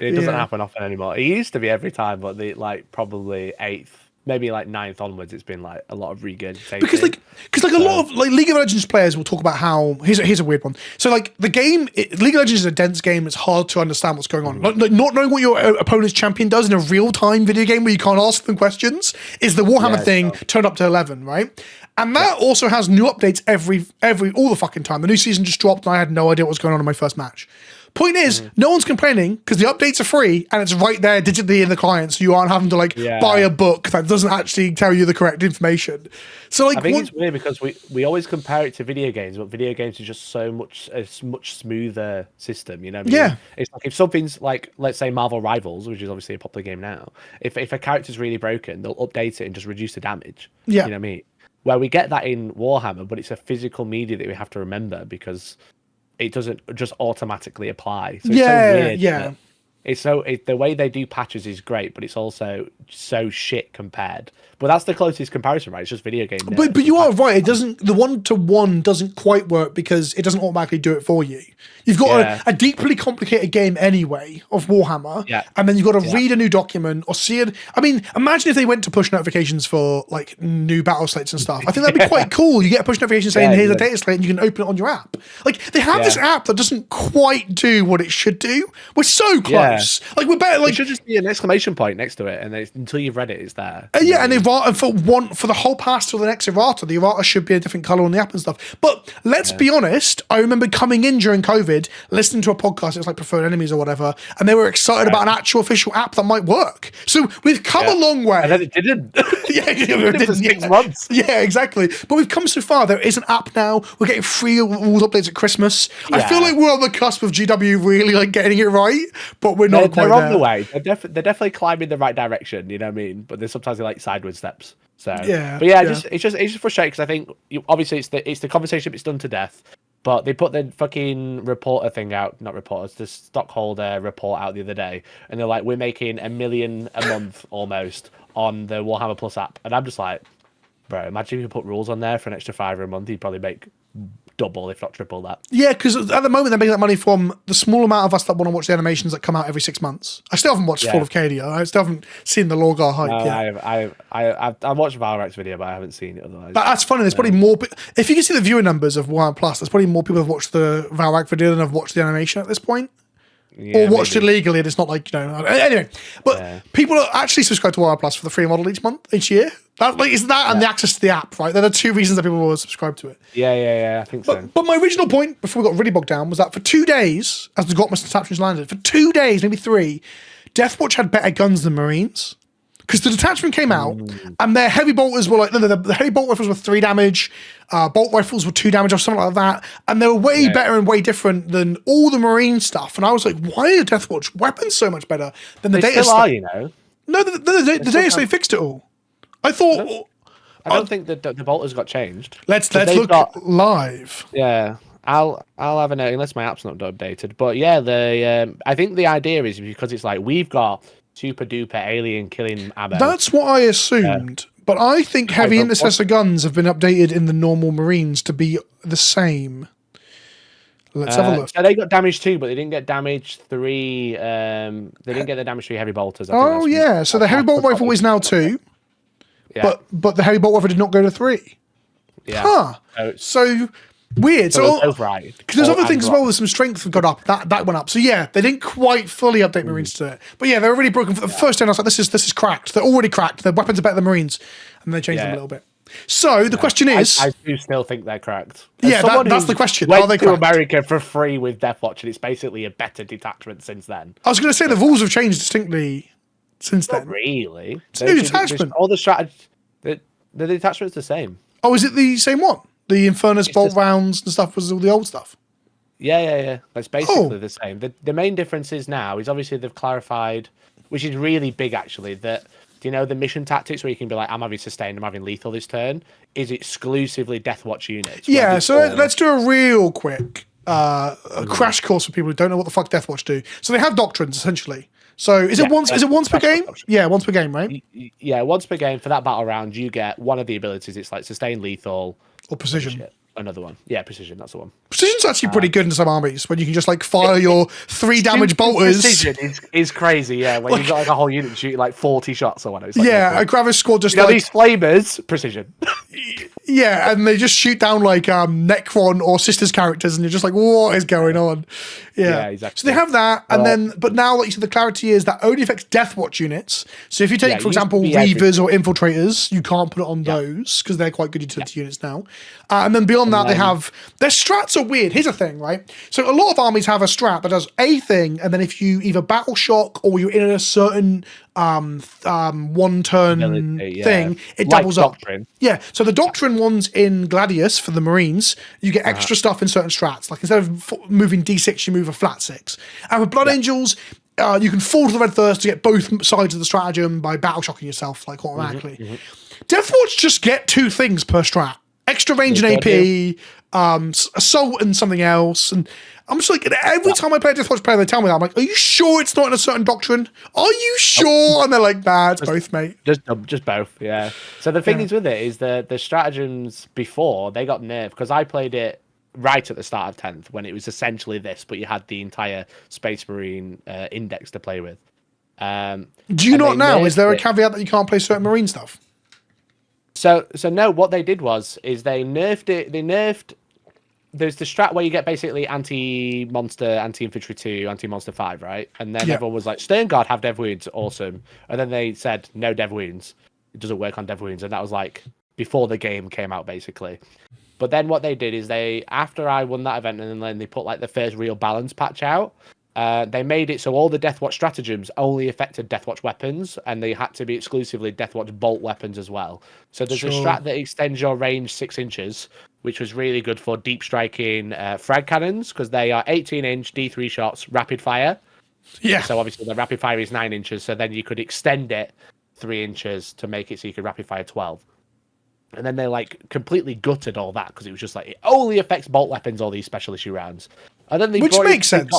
It doesn't happen often anymore. It used to be every time, but the like probably 8th, maybe like 9th onwards, it's been like a lot of regurgitating. Because a lot of like League of Legends players will talk about how here's a weird one. So like the game, League of Legends is a dense game. It's hard to understand what's going on. Like not knowing what your opponent's champion does in a real time video game where you can't ask them questions is the Warhammer thing turned up to 11, right? And that also has new updates every all the fucking time. The new season just dropped and I had no idea what was going on in my first match. Point is, no one's complaining because the updates are free and it's right there digitally in the client, so you aren't having to like buy a book that doesn't actually tell you the correct information. So like, I think it's weird because we always compare it to video games, but video games are just a much smoother system. You know what I mean? Yeah. It's like if something's like, let's say Marvel Rivals, which is obviously a popular game now. If a character's really broken, they'll update it and just reduce the damage. Yeah. You know what I mean? Where we get that in Warhammer, but it's a physical media that we have to remember because it doesn't just automatically apply. So it's so weird. It's the way they do patches is great, but it's also so shit compared. But that's the closest comparison, right? It's just video game. But you are right. It doesn't. The 1-to-1 doesn't quite work because it doesn't automatically do it for you. You've got a deeply complicated game anyway of Warhammer, and then you've got to read a new document or see it. I mean, imagine if they went to push notifications for like new battle slates and stuff. I think that'd be quite cool. You get a push notification saying, "Here's a data slate," and you can open it on your app. Like they have this app that doesn't quite do what it should do. We're so close. Like we're better. Like it should just be an exclamation point next to it, and until you've read it, it's there. And for the whole pass to the next errata, the errata should be a different color on the app and stuff. But let's be honest. I remember coming in during COVID, listening to a podcast. It was like Preferred Enemies or whatever, and they were excited about an actual official app that might work. So we've come a long way. And then it didn't. it didn't for 6 months. Yeah, exactly. But we've come so far. There is an app now. We're getting free rules updates at Christmas. I feel like we're on the cusp of GW really like getting it right, but we're not quite there. They're on the way. They're definitely climbing the right direction. You know what I mean? But there's sometimes they like sideways steps. So it's just frustrating because I think obviously it's the conversation it's done to death. But they put the fucking reporter thing out, not reporters, the stockholder report out the other day, and they're like, we're making $1 million a month almost on the Warhammer Plus app, and I'm just like, bro, imagine if you put rules on there for an extra $5 a month, you'd probably make double, if not triple that. Yeah, because at the moment they're making that money from the small amount of us that want to watch the animations that come out every 6 months. I still haven't watched Fall of Cadia. I still haven't seen the Lorgar hype yet. I watched Valorac's video, but I haven't seen it otherwise. But that's funny. There's probably more. If you can see the viewer numbers of Warhammer Plus, there's probably more people who've watched the Valorant video than have watched the animation at this point. Or watched it legally, and it's not like, anyway. But people are actually subscribed to Warhammer Plus for the free model each year. It's that and the access to the app, right? They're the two reasons that people will subscribe to it. Yeah, I think so. But my original point, before we got really bogged down, was that for 2 days, as the Grotmas detachments landed, for 2 days, maybe 3, Deathwatch had better guns than Marines. Because the detachment came out, and their heavy bolters were like, the heavy bolt rifles were 3 damage, bolt rifles were 2 damage or something like that, and they were way better and way different than all the Marine stuff. And I was like, why are Deathwatch weapons so much better than the data still are, you know? No, the data slate fixed it all. I thought... I don't think the bolters got changed. Let's look live. Yeah. I'll have a note unless my app's not updated. But yeah, I think the idea is because it's like we've got super duper alien killing ammo. That's what I assumed. But I think heavy intercessor guns have been updated in the normal Marines to be the same. Let's have a look. So they got damage 2, but they didn't get damage 3. They didn't get the damage 3 heavy bolters. So the heavy bolt rifle is now 2. Yeah. But the heavy bolt weapon did not go to 3. Yeah. Huh. So weird. So they're both right. Because there's Or- other and things as right. well. There's some strength that got up. That went up. So yeah, they didn't quite fully update Marines to it. But yeah, they were really broken for the first turn. I was like, this is cracked. They're already cracked. Their weapons are better than Marines, and they changed them a little bit. So the question is, I do still think they're cracked. As yeah, someone that's who the question. Went Are they to cracked? America for free with Deathwatch, and it's basically a better detachment since then. I was going to say the rules have changed distinctly since Not then. really. It's a new detachment. All the strategy, the detachment's the same. Oh, is it the same one? The Infernus bolt rounds and stuff was all the old stuff. Yeah. That's basically the same. The main difference is now is obviously they've clarified, which is really big actually, that do you know the mission tactics where you can be like, I'm having sustained, I'm having lethal this turn, is exclusively Deathwatch units. Yeah, so let's do a real quick crash course for people who don't know what the fuck Deathwatch do. So they have doctrines essentially. So is it once per game? Yeah, once per game, right? Yeah, once per game for that battle round, you get one of the abilities. It's like sustained lethal or precision. Another one. Yeah, precision. That's the one. Precision's actually pretty good in some armies when you can just like fire your 3 damage bolters. Precision is crazy. Yeah, when you've got like a whole unit shooting like 40 shots or whatever. It's like, yeah, a Gravis squad just you know, these flamers, precision. Yeah, and they just shoot down like Necron or Sisters characters, and you're just like, what is going on? Yeah, exactly. So they have that, and then, but now, like you said, the clarity is that only affects Deathwatch units. So if you take, for example, Reavers or Infiltrators, you can't put it on those because they're quite good utility units now. And then beyond that, they have their strats are weird. Here's the thing, right? So a lot of armies have a strat that does a thing, and then if you either battle shock or you're in a certain one turn thing, it doubles up. Yeah, so the doctrine ones in Gladius for the Marines, you get extra stuff in certain strats. Like instead of moving D6, you move a flat 6. And with Blood Angels, you can fall to the Red Thirst to get both sides of the stratagem by battle shocking yourself, like automatically. Deathwatch just get 2 things per strat: extra range and AP, assault and something else. And I'm just like, every time I play a Deathwatch player, they tell me that. I'm like, are you sure it's not in a certain doctrine? Are you sure? And they're like, nah, it's both, mate. Just both, yeah. So the thing is with it is the stratagems before, they got nerfed, because I played it right at the start of 10th when it was essentially this, but you had the entire Space Marine index to play with. Do you not know? Is there a caveat that you can't play certain Marine stuff? So no, what they did is they nerfed it. They nerfed. There's the strat where you get basically anti-monster, anti-infantry 2, anti-monster 5, right? And then everyone was like, Stern Guard have dev wounds, awesome. And then they said, no dev wounds. It doesn't work on dev wounds. And that was like before the game came out, basically. But then what they did is after I won that event, and then they put like the first real balance patch out, they made it so all the Deathwatch stratagems only affected Deathwatch weapons, and they had to be exclusively Deathwatch bolt weapons as well. So there's a strat that extends your range 6 inches, which was really good for deep striking frag cannons, because they are 18-inch D3 shots, rapid fire. Yeah. So obviously the rapid fire is 9 inches, so then you could extend it 3 inches to make it so you could rapid fire 12. And then they like completely gutted all that, because it was just like, it only affects bolt weapons, all these special issue rounds. And then which makes sense.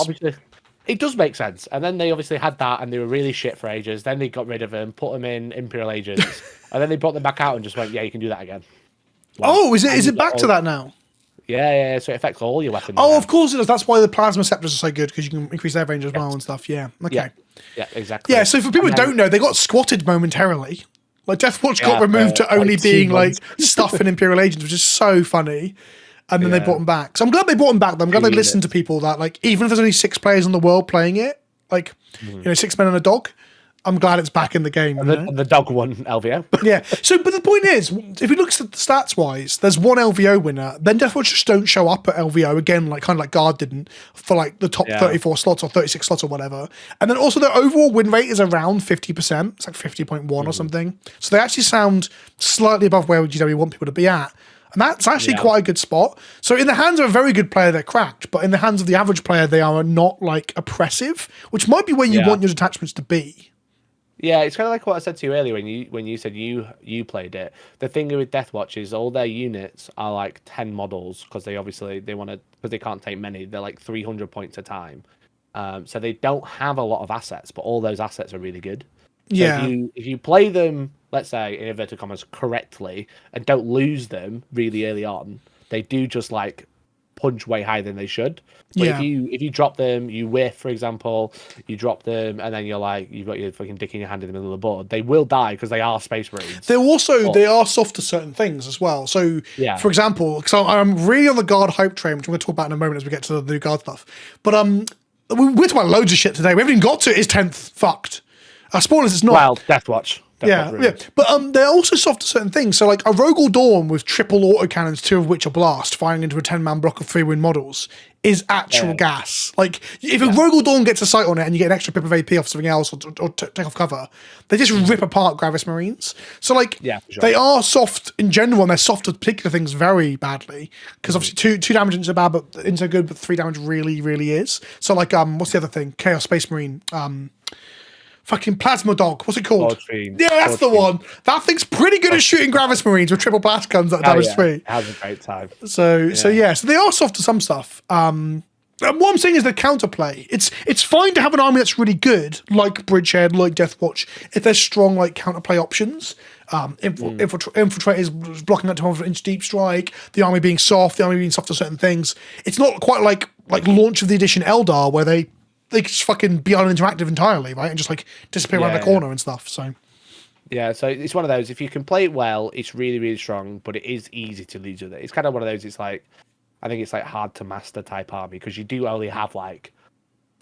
It does make sense. And then they obviously had that, and they were really shit for ages. Then they got rid of them, put them in Imperial Agents, and then they brought them back out and just went, yeah, you can do that again. Like, is it back to that now? Yeah. So it affects all your weapons. Oh, of course it does. That's why the plasma scepters are so good, because you can increase their range as well and stuff. Yeah. Okay. Yeah, exactly. Yeah. So for people who don't know, they got squatted momentarily. Like Deathwatch got removed to only being like stuff in Imperial Agents, which is so funny. And then they brought them back. So I'm glad they brought them back. I'm glad they listened to people that, like, even if there's only 6 players in the world playing it, like, 6 men and a dog, I'm glad it's back in the game. And the dog won LVO. Yeah. So, but the point is, if you look at the stats wise, there's one LVO winner. Then Deathwatch just don't show up at LVO again, like kind of like Guard didn't for like the top 34 slots or 36 slots or whatever. And then also their overall win rate is around 50%. It's like 50.1 or something. So they actually sound slightly above where GW want people to be at. And that's actually quite a good spot. So in the hands of a very good player, they're cracked. But in the hands of the average player, they are not like oppressive, which might be where you want your detachments to be. Yeah, it's kind of like what I said to you earlier when you said you played it. The thing with Deathwatch is all their units are like 10 models, because they want to, because they can't take many. They're like 300 points a time. So they don't have a lot of assets, but all those assets are really good. So if you play them, let's say in inverted commas, correctly, and don't lose them really early on, they do just like punch way higher than they should. But if you drop them, you whiff, for example, you drop them, and then you're like, you've got your fucking dick in your hand in the middle of the board, they will die because they are Space Marines. They are soft to certain things as well. So, for example, so I'm really on the Guard hype train, which I'm going to talk about in a moment as we get to the new Guard stuff. But we're talking about loads of shit today. We haven't even got to his 10th fucked. Spoilers, it's not. Well, Death Watch. Yeah. But they're also soft to certain things. So, like a Rogel Dawn with triple autocannons, 2 of which are blast, firing into a 10-man block of 3-win models, is actual gas. Like, if a Rogel Dawn gets a sight on it and you get an extra pip of AP off something else or take off cover, they just rip apart Gravis Marines. So, like, they are soft in general, and they're soft to particular things very badly. Because obviously, 2 damage isn't so bad, but isn't so good, but 3 damage really, really is. So, like, what's the other thing? Chaos Space Marine. Fucking Plasma Dog. What's it called? Yeah, that's the one. That thing's pretty good at shooting Gravis Marines with triple blast guns that damage 3. It has a great time. So they are soft to some stuff. What I'm saying is the counterplay. It's fine to have an army that's really good, like Bridgehead, like Deathwatch, if there's strong like counterplay options. Infiltrators blocking that 12-inch deep strike, the army being soft, the army being soft to certain things. It's not quite like launch of the edition Eldar where they just fucking be uninteractive entirely, right? And just like disappear around the corner and stuff. So so it's one of those, if you can play it well, it's really, really strong, but it is easy to lose with it. It's kind of one of those, it's like, I think it's like hard to master type army, because you do only have like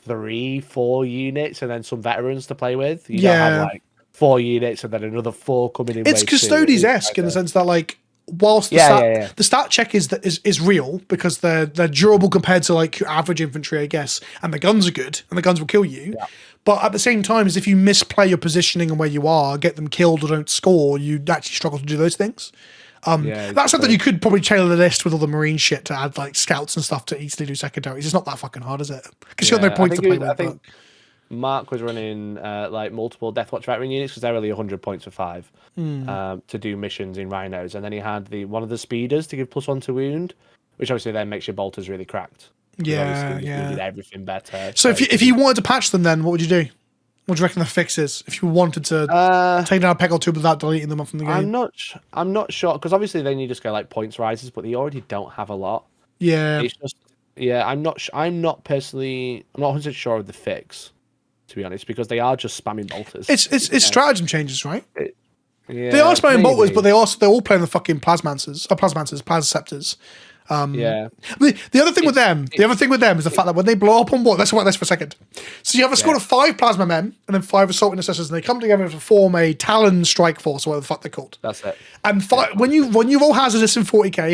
3-4 units and then some veterans to play with. You don't have like 4 units and then another 4 coming in. It's Custodes-esque in the sense that like, whilst the stat check is real because they're durable compared to like your average infantry, I guess, and the guns are good and the guns will kill you. Yeah. But at the same time, as if you misplay your positioning and where you are, get them killed or don't score, you actually struggle to do those things. That's something you could probably tailor the list with all the Marine shit to add like scouts and stuff to easily do secondaries. It's not that fucking hard, is it? Because you got no points to play with. I think Mark was running like multiple Deathwatch veteran units because they're only 100 points for 5 to do missions in Rhinos, and then he had one of the speeders to give +1 to wound, which obviously then makes your bolters really cracked. Yeah. Did everything better. So if you wanted to patch them, then what would you do? What do you reckon the fix is? If you wanted to take down a peg or 2 without deleting them from the game, I'm not sure, because obviously then you just go like points rises, but they already don't have a lot. Yeah, it's just I'm not 100% sure of the fix, to be honest, because they are just spamming bolters. It's stratagem changes, right? They are spamming bolters, but they're all playing the fucking Plasmaceptors. The other thing with them is the fact that when they blow up on board, let's talk about this for a second. So you have a squad of 5 plasma men and then 5 assault intercessors, and they come together to form a Talon strike force, or whatever the fuck they're called. That's it. And when you roll hazardous in 40k,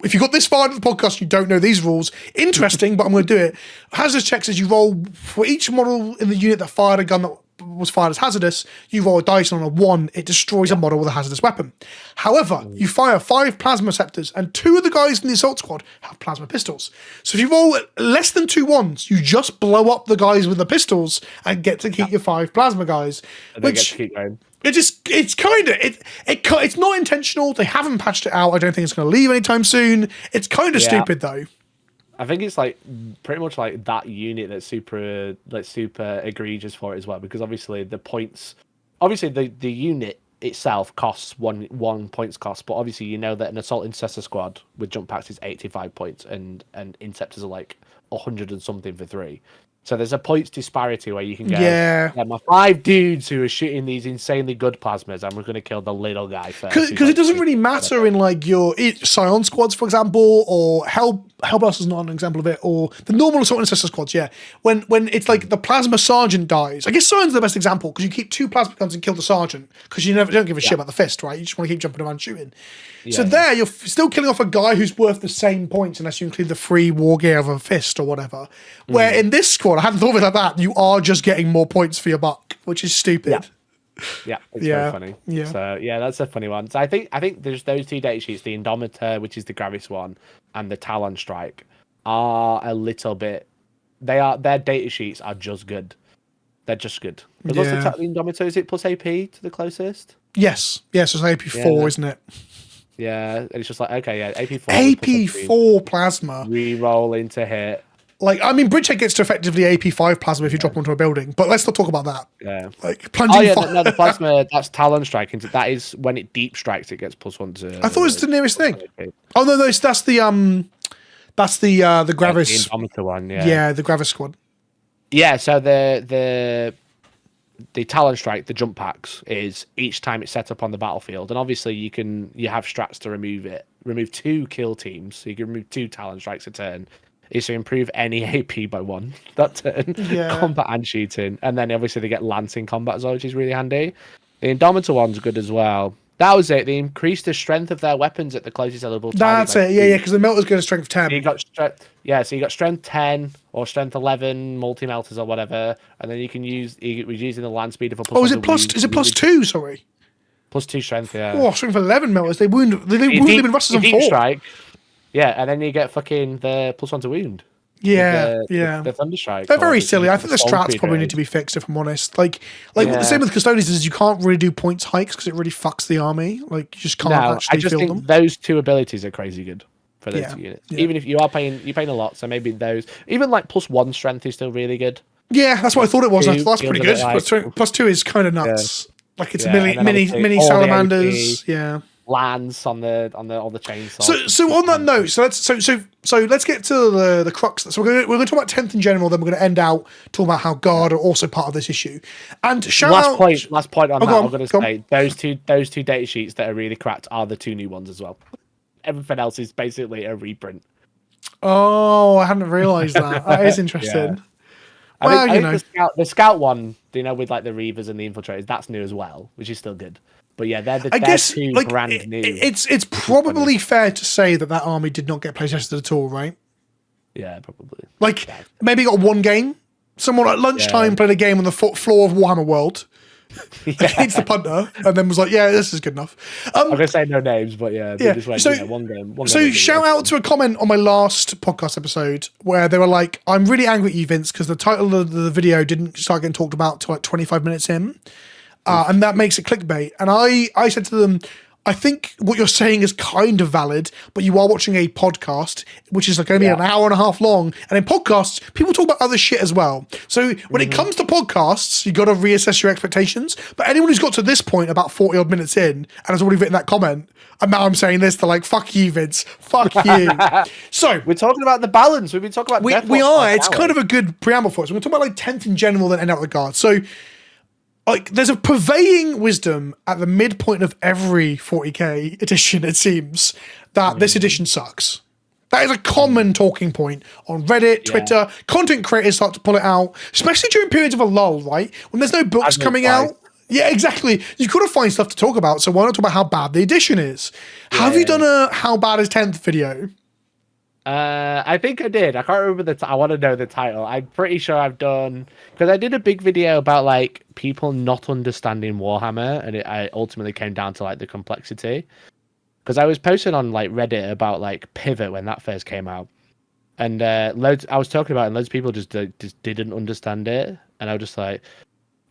if you got this far into the podcast, you don't know these rules. Interesting, but I'm going to do it. Hazardous checks is you roll for each model in the unit that fired a gun that was fired as hazardous, you roll a dice, and on a 1, it destroys a model with a hazardous weapon. However, you fire 5 Plasmaceptors, and 2 of the guys in the assault squad have plasma pistols. So if you roll less than 2 1s, you just blow up the guys with the pistols and get to keep your 5 plasma guys. And they get to keep going. It's not intentional. They haven't patched it out. I don't think it's going to leave anytime soon. It's kind of stupid though. I think it's like pretty much like that unit that's super egregious for it as well, because obviously the points, the unit itself costs one points cost, but obviously you know that an assault intercessor squad with jump packs is 85 points and interceptors are like 100 and something for 3. So there's a points disparity where you can go, my 5 dudes who are shooting these insanely good plasmas, and we're going to kill the little guy first. Because it doesn't really matter in like your Scion squads, for example, or Hellblast is not an example of it, or the normal assault intercessor squads. Yeah, when it's like the plasma sergeant dies. I guess Scion's the best example because you keep 2 plasma guns and kill the sergeant because you don't give a shit about the fist, right? You just want to keep jumping around shooting. So there, you're still killing off a guy who's worth the same points unless you include the free war gear of a fist or whatever. Where in this squad, I hadn't thought of it like that, you are just getting more points for your buck, which is stupid. Yeah, it's very funny. Yeah. So that's a funny one. So I think there's those 2 data sheets, the Indomitor, which is the Gravis one, and the Talon Strike, are a little bit. Their data sheets are just good. They're just good. But what's the Indomitor? Is it plus AP to the closest? Yes, it's AP4, isn't it? Yeah, and it's just like, okay, AP4. AP4 plasma. Reroll into hit. Like, I mean, Bridgehead gets to effectively AP5 plasma if you drop onto a building, but let's not talk about that. Yeah. Like, plunging the plasma, that's Talon Strike. That is when it deep strikes, it gets +1 to... I thought it was the nearest thing. Oh, no, that's the That's the Gravis. The Indomitor one, yeah. Yeah, the Gravis squad. Yeah, so the Talon Strike, the jump packs, is each time it's set up on the battlefield, and obviously you have strats to remove it. Remove 2 kill teams, so you can remove 2 Talon Strikes a turn. Is to improve any AP by 1 that turn, combat and shooting, and then obviously they get lance in combat as well, which is really handy. The Indomitor one's good as well. That was it. They increased the strength of their weapons at the closest level. That's it. Yeah, because the melter's going to strength 10. So you got so you got strength 10 or strength 11 multi melters or whatever, and then you can use using the land speeder for plus. Oh, is it plus 2? Sorry, plus 2 strength. Yeah. Oh, strength 11 melters. They wound them in Rusters on 4. Strike. Yeah, and then you get fucking the plus 1 to wound. Yeah, the Thunderstrike. They're very silly. I think the strats probably need to be fixed, if I'm honest. Like the same with Custodians is you can't really do points hikes because it really fucks the army. Like you just can't actually field them. I just think those 2 abilities are crazy good for those 2 units. Yeah. Even if you're paying a lot, so maybe those, even like plus 1 strength is still really good. Yeah, that's what I thought it was. That's pretty good. Like, plus 2 is kind of nuts. Yeah. Like it's mini salamanders. Yeah. Lands on the chainsaw. So on that note, so let's get to the crux. So we're going to talk about 10th in general. Then we're going to end out talking about how Guard are also part of this issue. And last point on that. I'm going to say those two data sheets that are really cracked are the 2 new ones as well. Everything else is basically a reprint. Oh, I hadn't realised that. That is interesting. I think the scout one, with like the Reavers and the Infiltrators, that's new as well, which is still good. But yeah, they're 2 brand new. It's probably fair to say that army did not get playtested at all, right? Yeah, probably. Maybe got 1 game. Someone at lunchtime played a game on the floor of Warhammer World against the punter, and then was like, "Yeah, this is good enough." I'm gonna say no names, but just went, 1 game. So shout out to a comment on my last podcast episode where they were like, "I'm really angry at you, Vince, because the title of the video didn't start getting talked about till like 25 minutes in." And that makes it clickbait. And I said to them, I think what you're saying is kind of valid, but you are watching a podcast, which is like going to be an hour and a half long. And in podcasts, people talk about other shit as well. So when it comes to podcasts, you got to reassess your expectations. But anyone who's got to this point about 40 odd minutes in and has already written that comment, and now I'm saying this, they're like, fuck you, Vince. Fuck you. So we're talking about the balance. We've been talking about we are. It's kind of a good preamble for us. We're going to talk about 10th in general, then end out with the Guard. So there's a pervading wisdom at the midpoint of every 40k edition, it seems, that this edition sucks. That is a common talking point on Reddit, Twitter. Content creators start to pull it out, especially during periods of a lull, right? When there's no books coming out. Yeah, exactly. You've got to find stuff to talk about, so why not talk about how bad the edition is? Have you done a how bad is 10th video? I think I did. I can't remember I want to know the title. I'm pretty sure I've done, because I did a big video about like people not understanding Warhammer, and I ultimately came down to like the complexity. Because I was posting on like Reddit about like Pivot when that first came out, and I was talking about it, and loads of people just didn't understand it, and I was just like,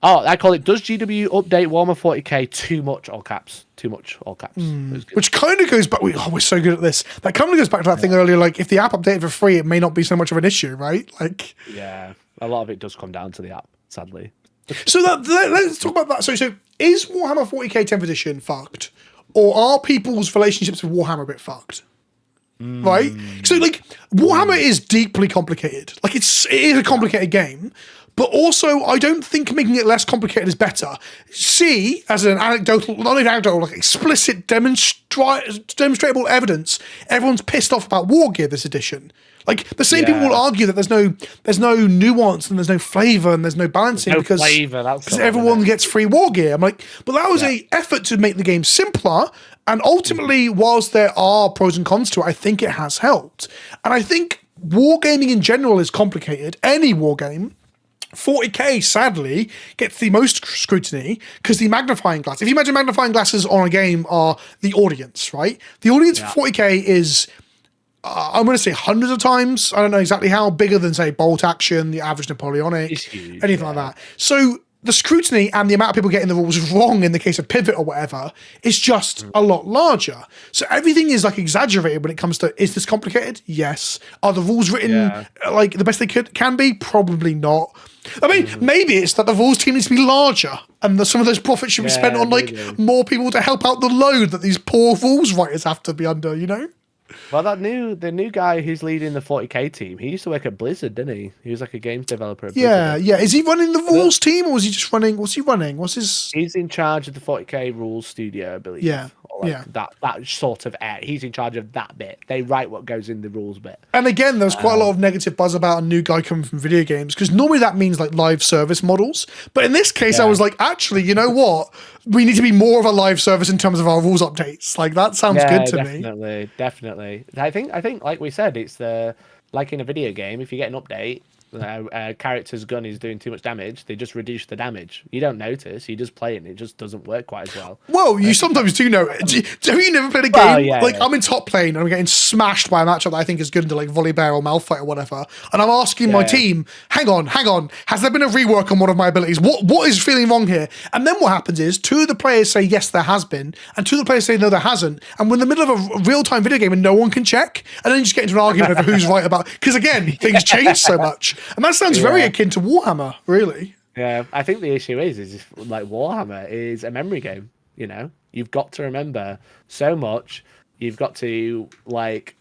oh, I call it, does GW update Warhammer 40k too much, all caps? Too much, all caps. Which kind of goes back, we're so good at this. That kind of goes back to that thing earlier, like, if the app updated for free, it may not be so much of an issue, right? Like, yeah, a lot of it does come down to the app, sadly. So let's talk about that. So is Warhammer 40k 10th edition fucked? Or are people's relationships with Warhammer a bit fucked? Right? So, like, Warhammer is deeply complicated. Like, it is a complicated game. But also, I don't think making it less complicated is better. See, as an anecdotal, not even anecdotal, like explicit demonstrable evidence, everyone's pissed off about War Gear this edition. Like, the same people will argue that there's no nuance and there's no flavour and there's no balancing because everyone gets free War Gear. I'm like, but that was a effort to make the game simpler. And ultimately, whilst there are pros and cons to it, I think it has helped. And I think wargaming in general is complicated. Any war game. 40k, sadly, gets the most scrutiny because the magnifying glass. If you imagine magnifying glasses on a game are the audience, right? The audience for 40k is, I'm going to say hundreds of times, I don't know exactly how, bigger than, say, Bolt Action, the average Napoleonic, huge, anything like that. So the scrutiny and the amount of people getting the rules wrong in the case of Pivot or whatever is just a lot larger. So everything is like exaggerated when it comes to, is this complicated? Yes. Are the rules written like the best they can be? Probably not. I mean, maybe it's that the rules team needs to be larger and some of those profits should be spent on like more people to help out the load that these poor rules writers have to be under, you know? Well, the new guy who's leading the 40k team, he used to work at Blizzard, didn't he? He was like a games developer at Yeah, Blizzard. yeah. Is he running the rules team, or is he just running? What's he running? What's his? He's in charge of the 40k rules studio, I believe. Yeah, Or like yeah. that sort of air. He's in charge of that bit. They write what goes in the rules bit. And again, there's quite a lot of negative buzz about a new guy coming from video games, because normally that means like live service models. But in this case, I was like, actually, you know what? We need to be more of a live service in terms of our rules updates. Like that sounds good to me. Definitely. I think, like we said, it's like in a video game. If you get an update, a character's gun is doing too much damage, they just reduce the damage. You don't notice. You just play it, and it just doesn't work quite as well. Well, you sometimes do know it. Have you never played a game? Well, yeah, like, yeah. I'm in top lane, and I'm getting smashed by a matchup that I think is good into like Volibear or Malphite or whatever. And I'm asking my team, hang on, has there been a rework on one of my abilities? What is feeling wrong here? And then what happens is, two of the players say, yes, there has been, and two of the players say, no, there hasn't. And we're in the middle of a real-time video game and no one can check. And then you just get into an argument over who's right about, because again, things change so much. And that sounds very akin to Warhammer, really. Yeah, I think the issue is like Warhammer is a memory game. You know, you've got to remember so much. You've got to like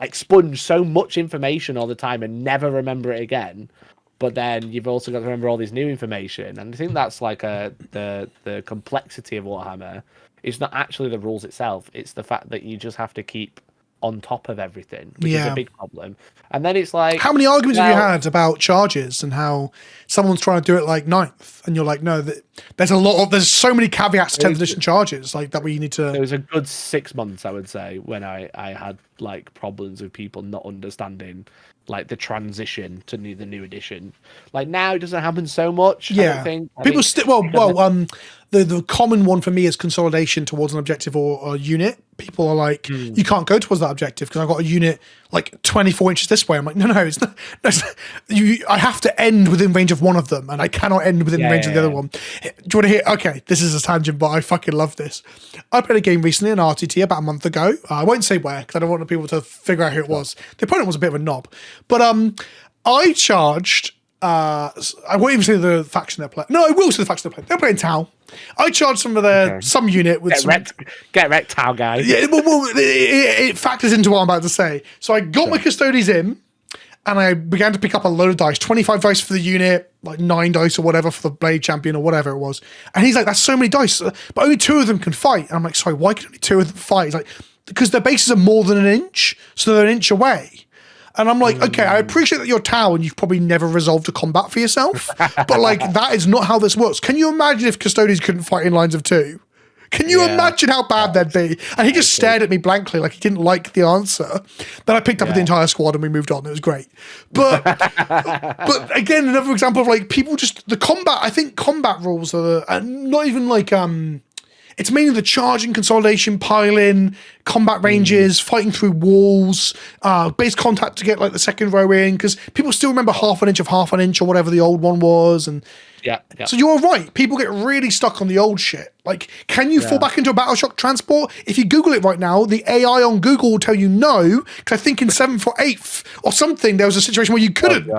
expunge so much information all the time and never remember it again. But then you've also got to remember all this new information, and I think that's like the complexity of Warhammer. It's not actually the rules itself; it's the fact that you just have to keep on top of everything, which is a big problem. And then it's like, how many arguments have you had about charges and how someone's trying to do it like ninth, and you're like, no, there's so many caveats to 10th edition charges like that we need to. There was a good 6 months, I would say, when I had like problems with people not understanding like the transition to the new edition. Like now it doesn't happen so much. I don't think. People still the common one for me is consolidation towards an objective or a unit. People are like, you can't go towards that objective because I've got a unit like 24 inches this way. I'm like, no, it's not. I have to end within range of one of them, and I cannot end within range of the other one. Do you want to hear? Okay, this is a tangent, but I fucking love this. I played a game recently in RTT about a month ago. I won't say where because I don't want people to figure out who it was. The opponent was a bit of a knob, but I charged. I won't even say the faction they're playing. No, I will say the faction they're playing. They're playing Tau. I charged some unit with get wrecked, Tau guy. Yeah, it factors into what I'm about to say. So I got my custodians in, and I began to pick up a load of dice. 25 dice for the unit, like 9 dice or whatever for the blade champion or whatever it was. And he's like, "That's so many dice, but only 2 of them can fight." And I'm like, "Sorry, why can only 2 of them fight?" He's like, "Because their bases are more than an inch, so they're an inch away." And I'm like, okay, I appreciate that you're Tau and you've probably never resolved a combat for yourself, but like that is not how this works. Can you imagine if custodians couldn't fight in lines of 2? Can you imagine how bad that'd be? And he just stared at me blankly like he didn't like the answer. Then I picked up the entire squad and we moved on. It was great. But but again, another example of like people just the combat. I think combat rules are not even like it's mainly the charging, consolidation, piling, combat ranges, fighting through walls, base contact to get like the second row in, because people still remember half an inch or whatever the old one was. And so you're right. People get really stuck on the old shit. Like, can you fall back into a Battleshock transport? If you Google it right now, the AI on Google will tell you no, because I think in 7th or 8th or something, there was a situation where you couldn't.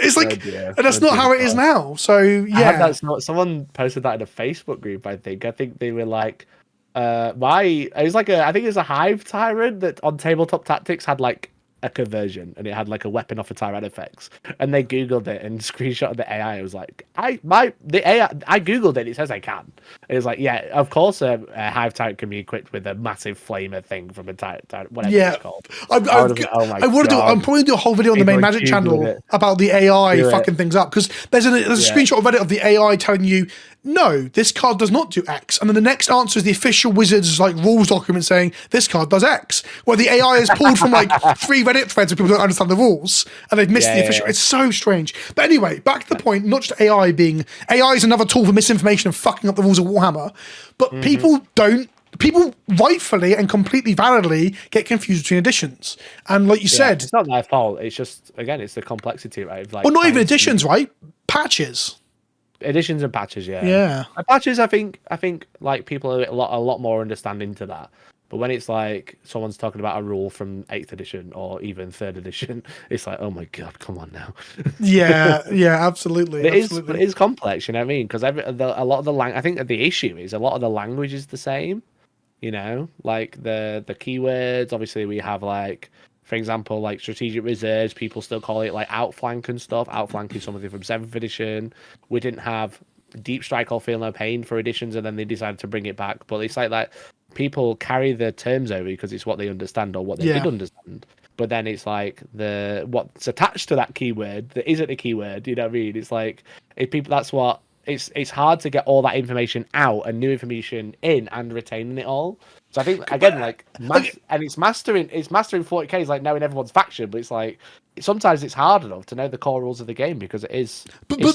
It's like, and that's not how it is now. So yeah, someone posted that in a Facebook group. I think they were like, it was like I think it was a Hive Tyrant that on Tabletop Tactics had like a conversion, and it had like a weapon off a Tyrannofex, and they googled it and screenshotted the AI. I was like, I googled it. It says I can. It was like, yeah, of course, a Hive Tyrant can be equipped with a massive flamer thing from a Tyrant, whatever it's called. I want to do. I'm probably do a whole video on the main Magic channel about the AI fucking things up, because there's a screenshot of Reddit of the AI telling you, no, this card does not do X. And then the next answer is the official Wizards like rules document saying this card does X. Where the AI is pulled from like 3 Reddit threads where people don't understand the rules and they've missed the official. It's so strange. But anyway, back to the point, not just AI is another tool for misinformation and fucking up the rules of Warhammer. But people rightfully and completely validly get confused between editions. And like you said, it's not their fault. It's just, again, it's the complexity, right? Like, well, not even editions, right? Patches. Editions and patches, yeah. Patches, I think like people are a lot more understanding to that. But when it's like someone's talking about a rule from 8th edition or even 3rd edition, it's like, oh my god, come on now. yeah, absolutely. It is complex, you know what I mean? Because a lot of the I think the issue is a lot of the language is the same. You know, like the keywords. Obviously, we have like, for example, like strategic reserves. People still call it like outflank and stuff. Outflank is something from 7th edition. We didn't have deep strike or feel no pain for editions, and then they decided to bring it back. But it's like that people carry the terms over because it's what they understand or what they did understand. But then it's like what's attached to that keyword that isn't a keyword. You know what I mean? It's like if people. That's what it's hard to get all that information out and new information in and retaining it all. So I think again, and it's mastering 40k is like knowing everyone's faction, but it's like sometimes it's hard enough to know the core rules of the game because it's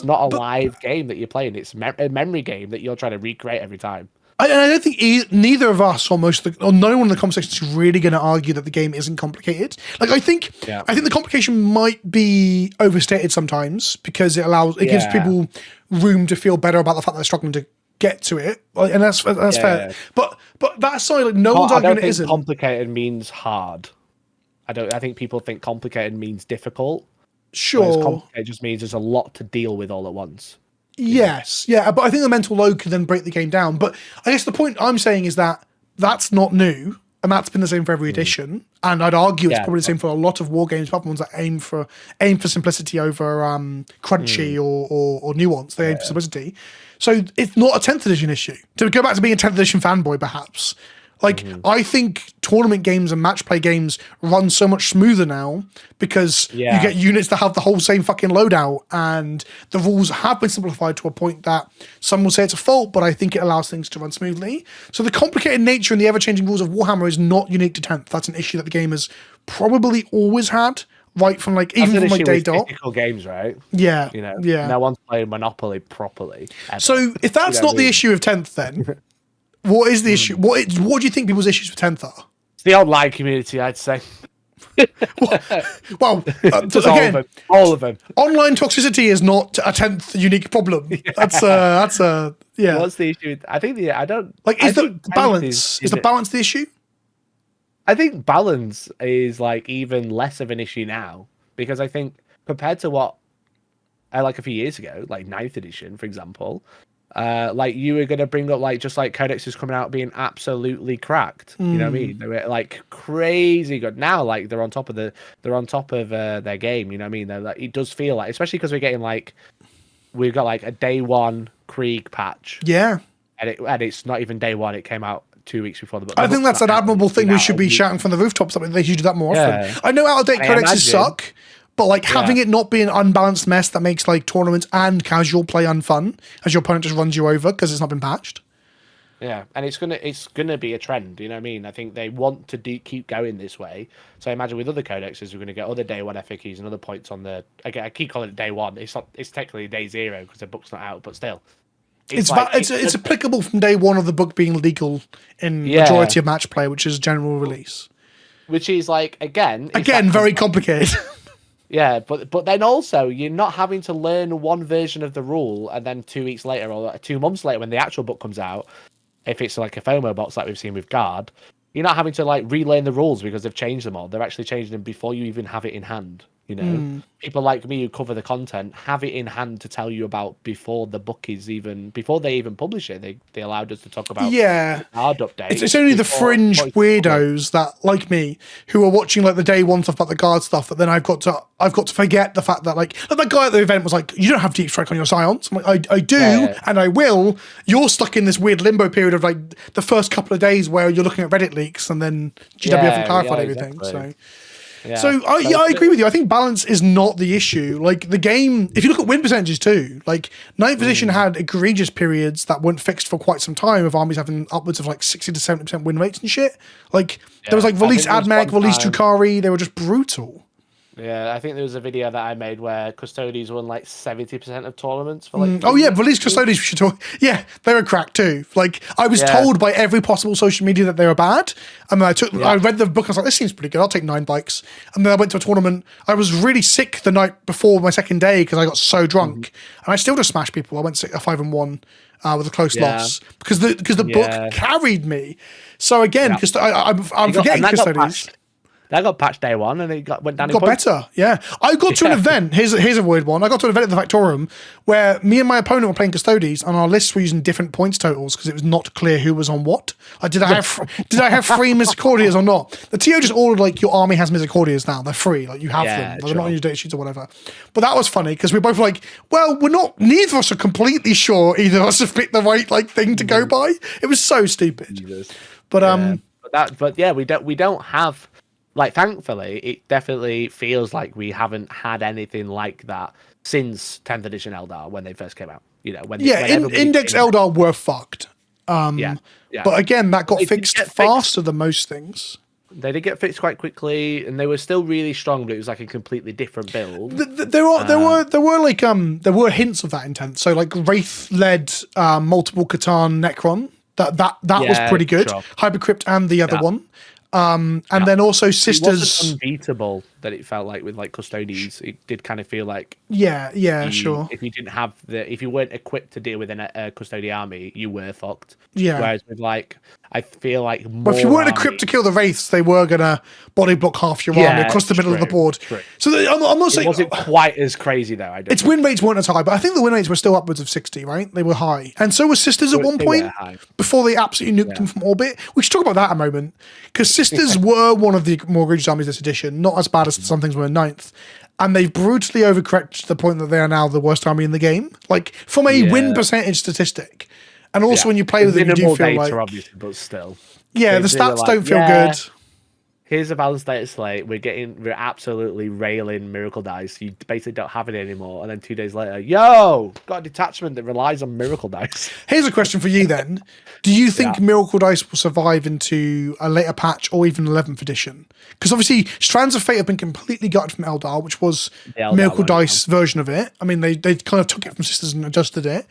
not a live game that you're playing. It's a memory game that you're trying to recreate every time. I don't think neither of us or no one in the conversation is really going to argue that the game isn't complicated. Like I think the complication might be overstated sometimes because it gives people room to feel better about the fact that they're struggling to get to it, and that's fair. Yeah. But that aside, like no one's arguing it isn't. Complicated means hard. I think people think complicated means difficult. Sure, complicated just means there's a lot to deal with all at once. Yes, yeah, but I think the mental load could then break the game down. But I guess the point I'm saying is that that's not new, and that's been the same for every edition. And I'd argue it's probably the same for a lot of war games, apart from ones that aim for simplicity over crunchy or nuance. They aim for simplicity. So it's not a 10th edition issue. To go back to being a 10th edition fanboy, perhaps. Like, I think tournament games and match play games run so much smoother now because you get units that have the whole same fucking loadout, and the rules have been simplified to a point that some will say it's a fault, but I think it allows things to run smoothly. So the complicated nature and the ever-changing rules of Warhammer is not unique to 10th. That's an issue that the game has probably always had, right from like even from like day dot. Physical games, right? Yeah, you know, no one's playing Monopoly properly. Ever. So if that's not the issue of 10th, then. What is the issue? What do you think people's issues with 10th are? It's the online community, I'd say. Well, again, all of them. Online toxicity is not a 10th unique problem. That's a What's the issue? I think I don't like. Is the balance? Is the balance the issue? I think balance is like even less of an issue now because I think compared to what like a few years ago, like 9th edition, for example. Like you were going to bring up like just like codexes coming out being absolutely cracked. You know what I mean? They were like crazy good. Now like they're on top of their game. You know what I mean? They're like, it does feel like, especially because we've got like a day one Krieg patch. Yeah, and it's not even day one. It came out 2 weeks before the book. I think that's an admirable thing. We should be shouting from the rooftops. I mean, they should do that more often. I know out of date codexes suck. But like having it not be an unbalanced mess that makes like tournaments and casual play unfun as your opponent just runs you over because it's not been patched. Yeah, and it's gonna be a trend. You know what I mean? I think they want to keep going this way. So I imagine with other codexes, we're going to get other day one FAQs and other points on the. Again, I keep calling it day one. It's not. It's technically day zero because the book's not out, but still. It's applicable from day one of the book being legal in majority of match play, which is general release. Which is like again very complicated. Yeah, but then also you're not having to learn one version of the rule and then 2 weeks later or 2 months later when the actual book comes out, if it's like a FOMO box like we've seen with Guard, you're not having to like relearn the rules because they've changed them all. They're actually changing them before you even have it in hand. You know, people like me who cover the content have it in hand to tell you about before they even publish it. They allowed us to talk about Guard updates. It's only the fringe weirdos that like me who are watching like the day one stuff about the Guard stuff that then I've got to forget the fact that like that guy at the event was like, you don't have deep strike on your scions. I'm like, I do and I will. You're stuck in this weird limbo period of like the first couple of days where you're looking at Reddit leaks and then GW haven't clarified everything. Exactly. So I agree with you. I think balance is not the issue. Like the game, if you look at win percentages too, like 9th edition had egregious periods that weren't fixed for quite some time of armies having upwards of like 60 to 70% win rates and shit. Like there was like release Admech, release Drukhari, they were just brutal. Yeah, I think there was a video that I made where Custodies won like 70% of tournaments for like. Release Custodies. We should talk. Yeah, they were cracked too. Like I was told by every possible social media that they were bad, and then I read the book. And I was like, this seems pretty good. I'll take 9 bikes. And then I went to a tournament. I was really sick the night before my second day because I got so drunk, and I still just smashed people. I went 5-1 with a close loss because the book carried me. So again, I'm forgetting Custodies. That got patched day one, and it went down. Got better, yeah. I got to an event. Here's a weird one. I got to an event at the Factorum where me and my opponent were playing Custodes, and our lists were using different points totals because it was not clear who was on what. Did I have free Misericordias or not? The TO just ordered like your army has Misericordias now. They're free, like you have them. They're not on your data sheets or whatever. But that was funny because we were both like, well, we're not. Neither of us are completely sure either of us have picked the right like thing to go by. It was so stupid. But we don't have. Like, thankfully, it definitely feels like we haven't had anything like that since 10th edition Eldar when they first came out. You know, Index Eldar were fucked. But again, that got fixed faster than most things. They did get fixed quite quickly, and they were still really strong, but it was like a completely different build. There were hints of that intent. So like Wraith led multiple Catan Necron. That was pretty good. Sure. Hypercrypt and the other one. And then also Sisters. It wasn't unbeatable that it felt like with like Custodes. It did kind of feel like sure. If you weren't equipped to deal with a Custodian army, you were fucked. Yeah. Whereas with like, I feel like more. But if you weren't equipped to kill the Wraiths, they were gonna body block half your army across the middle of the board. True. So I'm not saying it wasn't quite as crazy though. Its win rates weren't as high, but I think the win rates were still upwards of 60, right? They were high, and so were Sisters at one point before they absolutely nuked them from orbit. We should talk about that a moment because Sisters were one of the more egregious armies this edition, not as bad as some things were in 9th. And they've brutally overcorrected to the point that they are now the worst army in the game. Like, from a win percentage statistic. And also when you play with them, you do feel like... obviously, but still. Yeah, the stats don't feel good. Here's a balanced data slate. We're absolutely railing Miracle Dice. You basically don't have it anymore. And then 2 days later, got a detachment that relies on Miracle Dice. Here's a question for you then. Do you think Miracle Dice will survive into a later patch or even 11th edition? Because obviously Strands of Fate have been completely gutted from Eldar, which was Miracle Dice version of it. I mean, they kind of took it from Sisters and adjusted it.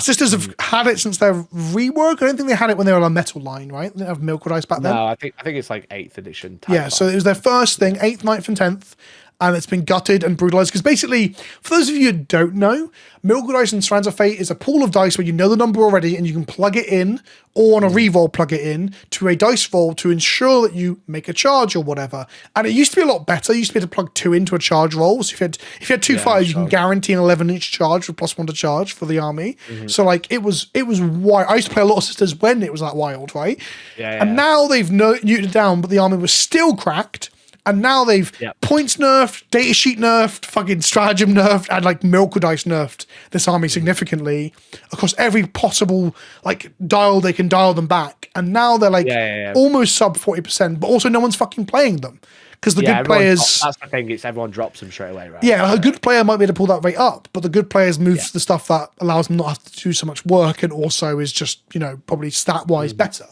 Sisters have had it since their rework. I don't think they had it when they were on a metal line, right? They didn't have Miracle Dice back then. No, I think it's like 8th edition. So it was their first thing, 8th, 9th, and 10th. And it's been gutted and brutalized. Because basically, for those of you who don't know, Miracle Dice and Strands of Fate is a pool of dice where you know the number already and you can plug it in, or on a reroll plug it in, to a dice roll to ensure that you make a charge or whatever. And it used to be a lot better. You used to be able to plug 2 into a charge roll. So if you had 2 fires, you can guarantee an 11-inch charge with +1 to charge for the army. So like it was wild. I used to play a lot of Sisters when it was that wild, right? And now they've nuked it down, but the army was still cracked. And now they've points nerfed, data sheet nerfed, fucking stratagem nerfed, and like Miracle Dice nerfed this army significantly across every possible like dial they can dial them back. And now they're like almost sub 40%, but also no one's fucking playing them. Because the good players... That's the thing, it's everyone drops them straight away, right? Yeah, a good player might be able to pull that rate up, but the good players move to the stuff that allows them not to have to do so much work and also is just, probably stat-wise better.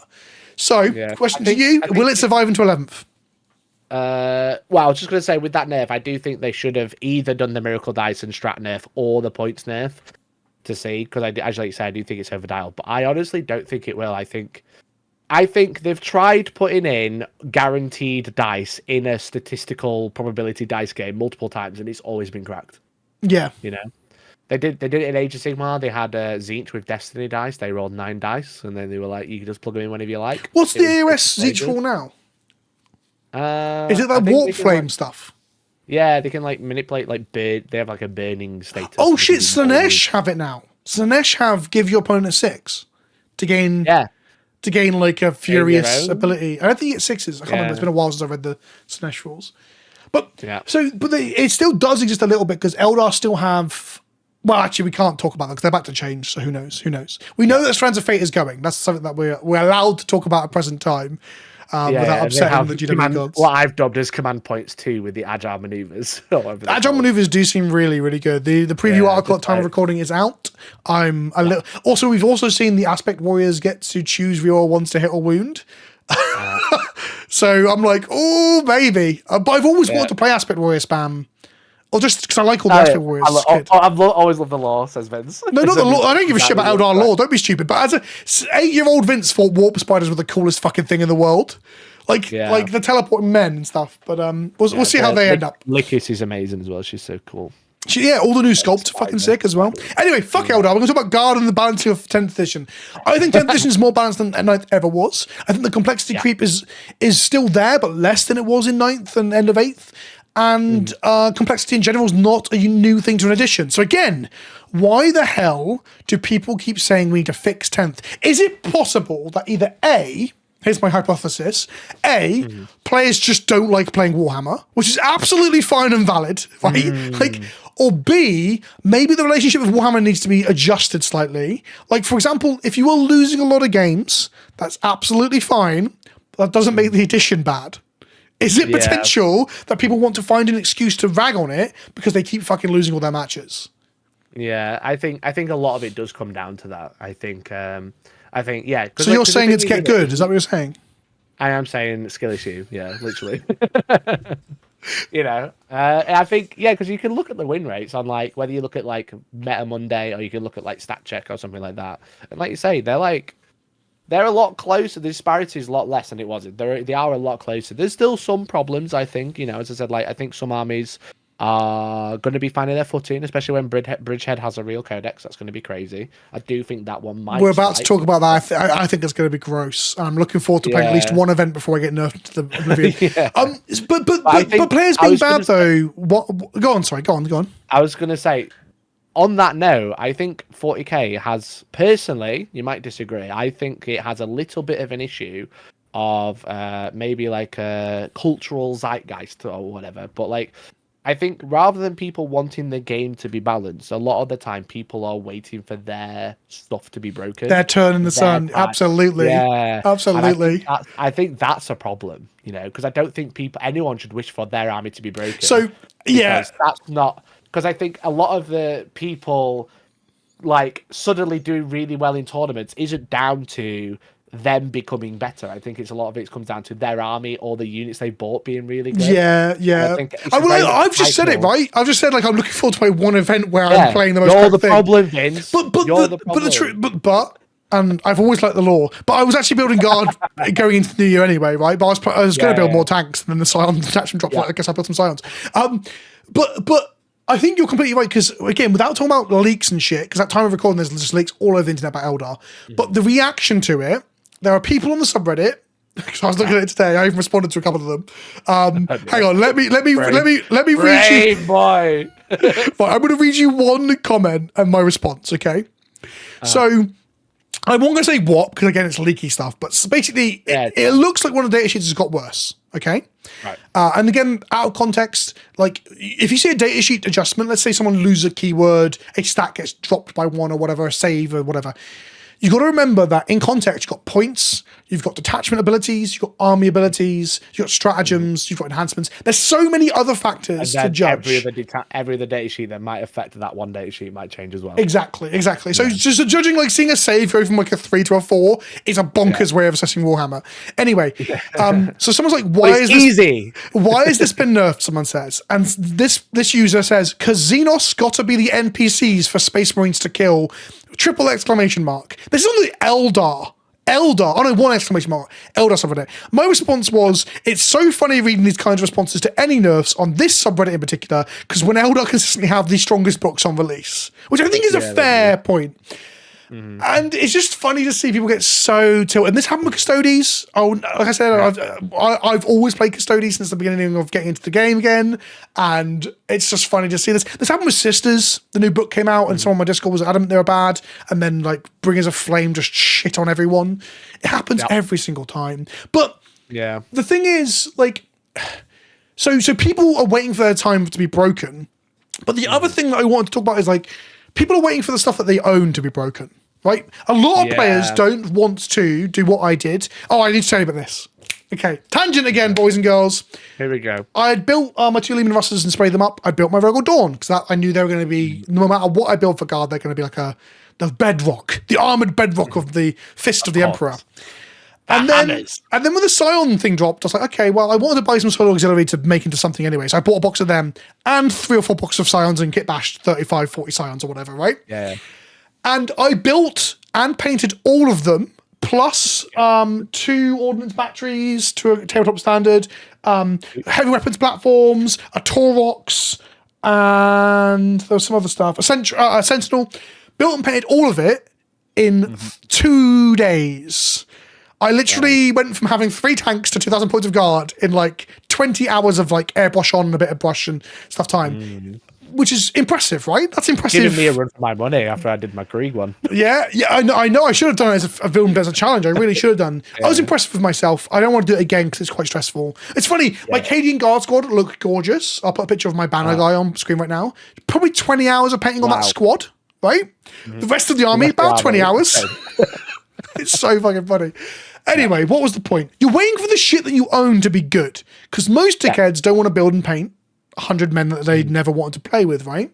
So, question to you, will it survive into 11th? Well, I was just going to say, with that nerf, I do think they should have either done the Miracle Dice and Strat nerf or the points nerf to see, because as like you said, I do think it's overdialed, but I honestly don't think it will. I think they've tried putting in guaranteed dice in a statistical probability dice game multiple times, and it's always been cracked. Yeah. They did it in Age of Sigmar. They had Tzeentch with Destiny dice. They rolled 9 dice, and then they were like, you can just plug them in whenever you like. What's the AOS Tzeentch rule now? Is it that warp flame stuff? Yeah, they can like manipulate like they have like a burning status. Oh shit, Slanesh have it now. Slanesh have give your opponent a 6 to gain like a furious ability. I don't think it's 6s. I can't remember. It's been a while since I read the Slanesh rules. But it still does exist a little bit because Eldar still have. Well, actually, we can't talk about that because they're about to change. So who knows? We know that Strands of Fate is going. That's something that we're allowed to talk about at present time. Without upsetting the GW gods. What I've dubbed as command points 2 with the agile maneuvers. Agile maneuvers do seem really, really good. The preview article at time of recording is out. I'm a little. Also, we've also seen the aspect warriors get to choose reroll ones to hit or wound. So I'm like, oh baby. But I've always wanted to play aspect warrior spam. Or just because I like all the aspect warriors. I've always loved the lore, says Vince. No, not the lore. I don't give a shit about Eldar lore. Don't be stupid. But as a 8-year-old Vince thought warp spiders were the coolest fucking thing in the world. Like the teleporting men and stuff. But we'll see how they end up. Lycus is amazing as well. She's so cool. Yeah, all the new sculpts are fucking sick as well. Anyway, fuck Eldar. We're going to talk about Guard and the balancing of 10th edition. I think 10th edition is more balanced than 9th ever was. I think the complexity creep is still there, but less than it was in 9th and end of 8th. And complexity in general is not a new thing to an edition. So again, why the hell do people keep saying we need to fix 10th? Is it possible that either A, here's my hypothesis, A, players just don't like playing Warhammer, which is absolutely fine and valid, right? Like, or B, maybe the relationship with Warhammer needs to be adjusted slightly. Like, for example, if you are losing a lot of games, that's absolutely fine. That doesn't make the edition bad. Is it potential that people want to find an excuse to rag on it because they keep fucking losing all their matches? Yeah, I think a lot of it does come down to that. I think, yeah. So you're saying it's get good? Is that what you're saying? I am saying skill issue. Yeah, literally. You know, I think, yeah, because you can look at the win rates on, like, whether you look at like Meta Monday or you can look at like Stat Check or something like that, and like you say, they're a lot closer. The disparity is a lot less than it was. They are a lot closer. There's still some problems, I think. You know, as I said, like, I think some armies are going to be finding their footing, especially when Bridgehead has a real codex. That's going to be crazy. I do think that one might. We're about to talk about that. I think it's going to be gross. I'm looking forward to playing at least one event before I get nerfed to the oblivion. But players being bad though. What? Go on. Sorry. Go on. I was going to say, on that note, I think 40k has, personally, you might disagree, I think it has a little bit of an issue of maybe like a cultural zeitgeist or whatever, but like, I think rather than people wanting the game to be balanced, a lot of the time people are waiting for their stuff to be broken. Their turn in the sun. Absolutely. Yeah. Absolutely. I think that's a problem, you know, because I don't think anyone should wish for their army to be broken. So, yeah. That's not, because I think a lot of the people like suddenly doing really well in tournaments isn't down to them becoming better. I think it's a lot of it comes down to their army or the units they bought being really good. Yeah. I've just said it, right? I've just said, like, I'm looking forward to play one event where I'm playing the most You're the problem, Vince. But and I've always liked the lore, but I was actually building Guard going into the new year anyway, right? But I was going to build more tanks, and then the Scion detachment dropped. Like, I guess I built some Scions. But I think you're completely right, because, again, without talking about leaks and shit, because at time of recording, there's just leaks all over the internet about Eldar. But the reaction to it, there are people on the subreddit. Because I was looking at it today, I even responded to a couple of them. Hang on, let me read you. Boy. Right, I'm going to read you one comment and my response. Okay, so I won't going to say what, because again it's leaky stuff. But basically, it looks like one of the data sheets has got worse. Okay, right. And again, out of context, like if you see a data sheet adjustment, let's say someone loses a keyword, a stat gets dropped by one or whatever, a save or whatever. You got to remember that in context, you've got points, you've got detachment abilities, you've got army abilities, you've got stratagems, you've got enhancements. There's so many other factors to judge. Every other data sheet that might affect that one data sheet might change as well. Exactly. So just judging, like seeing a save go from like a 3 to a 4 is a bonkers way of assessing Warhammer. Anyway, so someone's like, why is this been nerfed? Someone says, and this user says, because Xenos got to be the NPCs for Space Marines to kill. Triple exclamation mark. This is on the Eldar. Oh no, one exclamation mark. Eldar subreddit. My response was, it's so funny reading these kinds of responses to any nerfs on this subreddit in particular, because when Eldar consistently have the strongest books on release, which I think is a fair point. And it's just funny to see people get so tilted. And this happened with Custodes. Oh, like I said, I've always played Custodes since the beginning of getting into the game again. And it's just funny to see this. This happened with Sisters. The new book came out and someone on my Discord was adamant they were bad. And then like Bringers of Flame just shit on everyone. It happens every single time. But the thing is, like, so people are waiting for their time to be broken. But the other thing that I wanted to talk about is like, people are waiting for the stuff that they own to be broken, right? A lot of players don't want to do what I did. Oh, I need to tell you about this. Okay, tangent again, boys and girls. Here we go. I had built my 2 Lehman Russes and sprayed them up. I built my Rogal Dawn, because I knew they were going to be, no matter what I build for Guard, they're going to be like the bedrock, the armoured bedrock of the Fist of the Emperor. And then when the Scion thing dropped, I was like, okay, well, I wanted to buy some Solar Auxiliary to make into something anyway. So I bought a box of them and 3 or 4 boxes of Scions and kit bashed 35, 40 Scions or whatever, right? Yeah. And I built and painted all of them, plus 2 ordnance batteries to a tabletop standard, heavy weapons platforms, a Taurox, and there was some other stuff. A Sentinel, built and painted all of it in 2 days. I literally went from having 3 tanks to 2,000 points of guard in like 20 hours of like airbrush on and a bit of brush and stuff time, which is impressive, right? That's impressive. Giving me a run for my money after I did my Krieg one. Yeah, I know. I should have done it as a film as a challenge. I really should have done. I was impressed with myself. I don't want to do it again because it's quite stressful. It's funny. My Cadian Guard squad looked gorgeous. I'll put a picture of my banner guy on screen right now. Probably 20 hours of painting on that squad, right? The rest of the army, about 20 hours. It's so fucking funny. Anyway, what was the point? You're waiting for the shit that you own to be good. Because most dickheads don't want to build and paint 100 men that they never wanted to play with, right?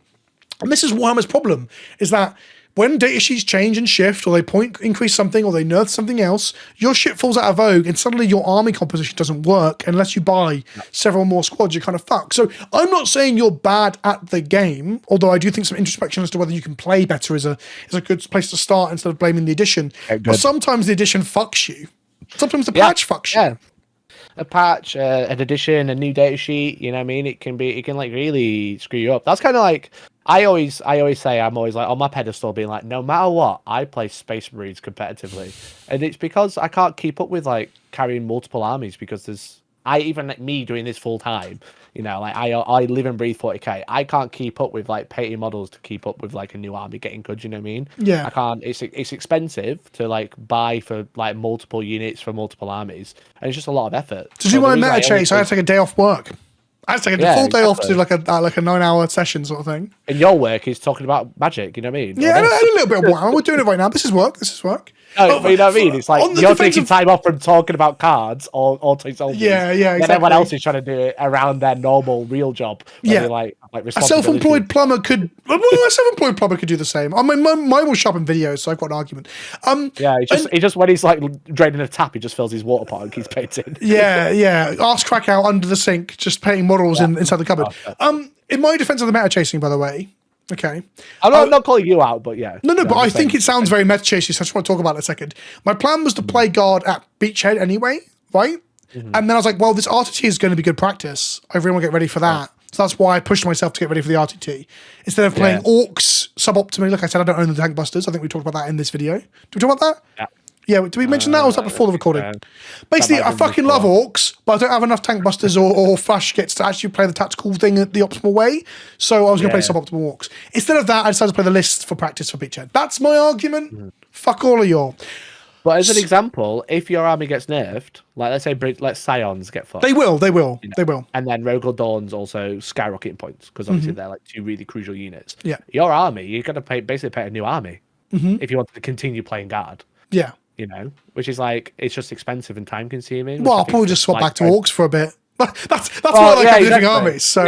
And this is Warhammer's problem, is that when datasheets change and shift, or they point increase something, or they nerf something else, your shit falls out of vogue, and suddenly your army composition doesn't work unless you buy several more squads. You're kind of fucked. So I'm not saying you're bad at the game, although I do think some introspection as to whether you can play better is a good place to start instead of blaming the edition. But sometimes the edition fucks you. Sometimes the patch fucks you. Yeah. A patch, an addition, a new data sheet, you know what I mean? It can like really screw you up. That's kind of like, I always say, I'm always like on my pedestal being like, no matter what, I play Space Marines competitively. And it's because I can't keep up with like carrying multiple armies because even like me doing this full time, you know, like I live and breathe 40k. I can't keep up with like painting models to keep up with like a new army getting good, you know what I mean? Yeah. I can't, it's expensive to like buy for like multiple units for multiple armies. And it's just a lot of effort. To do my meta chase, I had to take a day off work. I had to take a full day off to do like a 9-hour session sort of thing. And your work is talking about magic, you know what I mean? Yeah, a little bit of Warhammer. We're doing it right now. This is work. No, but you know what I mean? It's like you're taking time off from talking about cards or soldiers. Yeah, exactly. And everyone else is trying to do it around their normal real job. Yeah, like a self-employed plumber could. Well, a self-employed plumber could do the same. I mean, mine will shop in videos, so I've got an argument. Yeah, he just when he's like draining a tap, he just fills his water pot and keeps painting. Yeah. Arse crack out under the sink, just painting models inside the cupboard. In my defense of the meta chasing, by the way. Okay. I'm not calling you out, but yeah. No, but I think it sounds very meta chasey, so I just want to talk about it a second. My plan was to play guard at Beachhead anyway, right? And then I was like, well, this RTT is going to be good practice. I really want to get ready for that. So that's why I pushed myself to get ready for the RTT. Instead of playing orcs suboptimally, like I said, I don't own the tank busters. I think we talked about that in this video. Did we talk about that? Yeah. Yeah, did we mention that, or was that before the recording? Basically, I fucking love orcs, but I don't have enough tank busters or flash kits to actually play the tactical thing the optimal way, so I was going to play suboptimal orcs. Instead of that, I decided to play the list for practice for Beachhead. That's my argument. Fuck all of y'all. But as an example, if your army gets nerfed, like let's Scions get fucked. They will. You know? And then Rogal Dawns also skyrocket in points, because obviously they're like 2 really crucial units. Yeah. Your army, you're going to basically pay a new army if you want to continue playing guard. Yeah. You know, which is like, it's just expensive and time consuming. Well, I'll probably just swap back to orcs for a bit. That's why I like living armies. So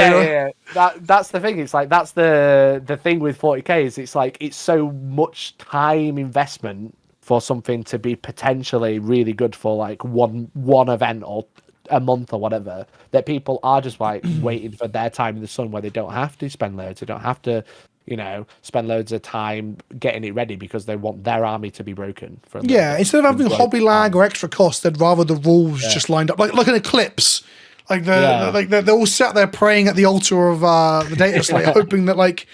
that's the thing. It's like that's the thing with 40k is it's so much time investment for something to be potentially really good for like one event or a month or whatever, that people are just like waiting for their time in the sun where they don't have to spend loads, they don't have to, you know, spend loads of time getting it ready because they want their army to be broken. Instead of having hobby lag or extra cost, they'd rather the rules just lined up like an eclipse. Like they're all sat there praying at the altar of the data slate, hoping that like,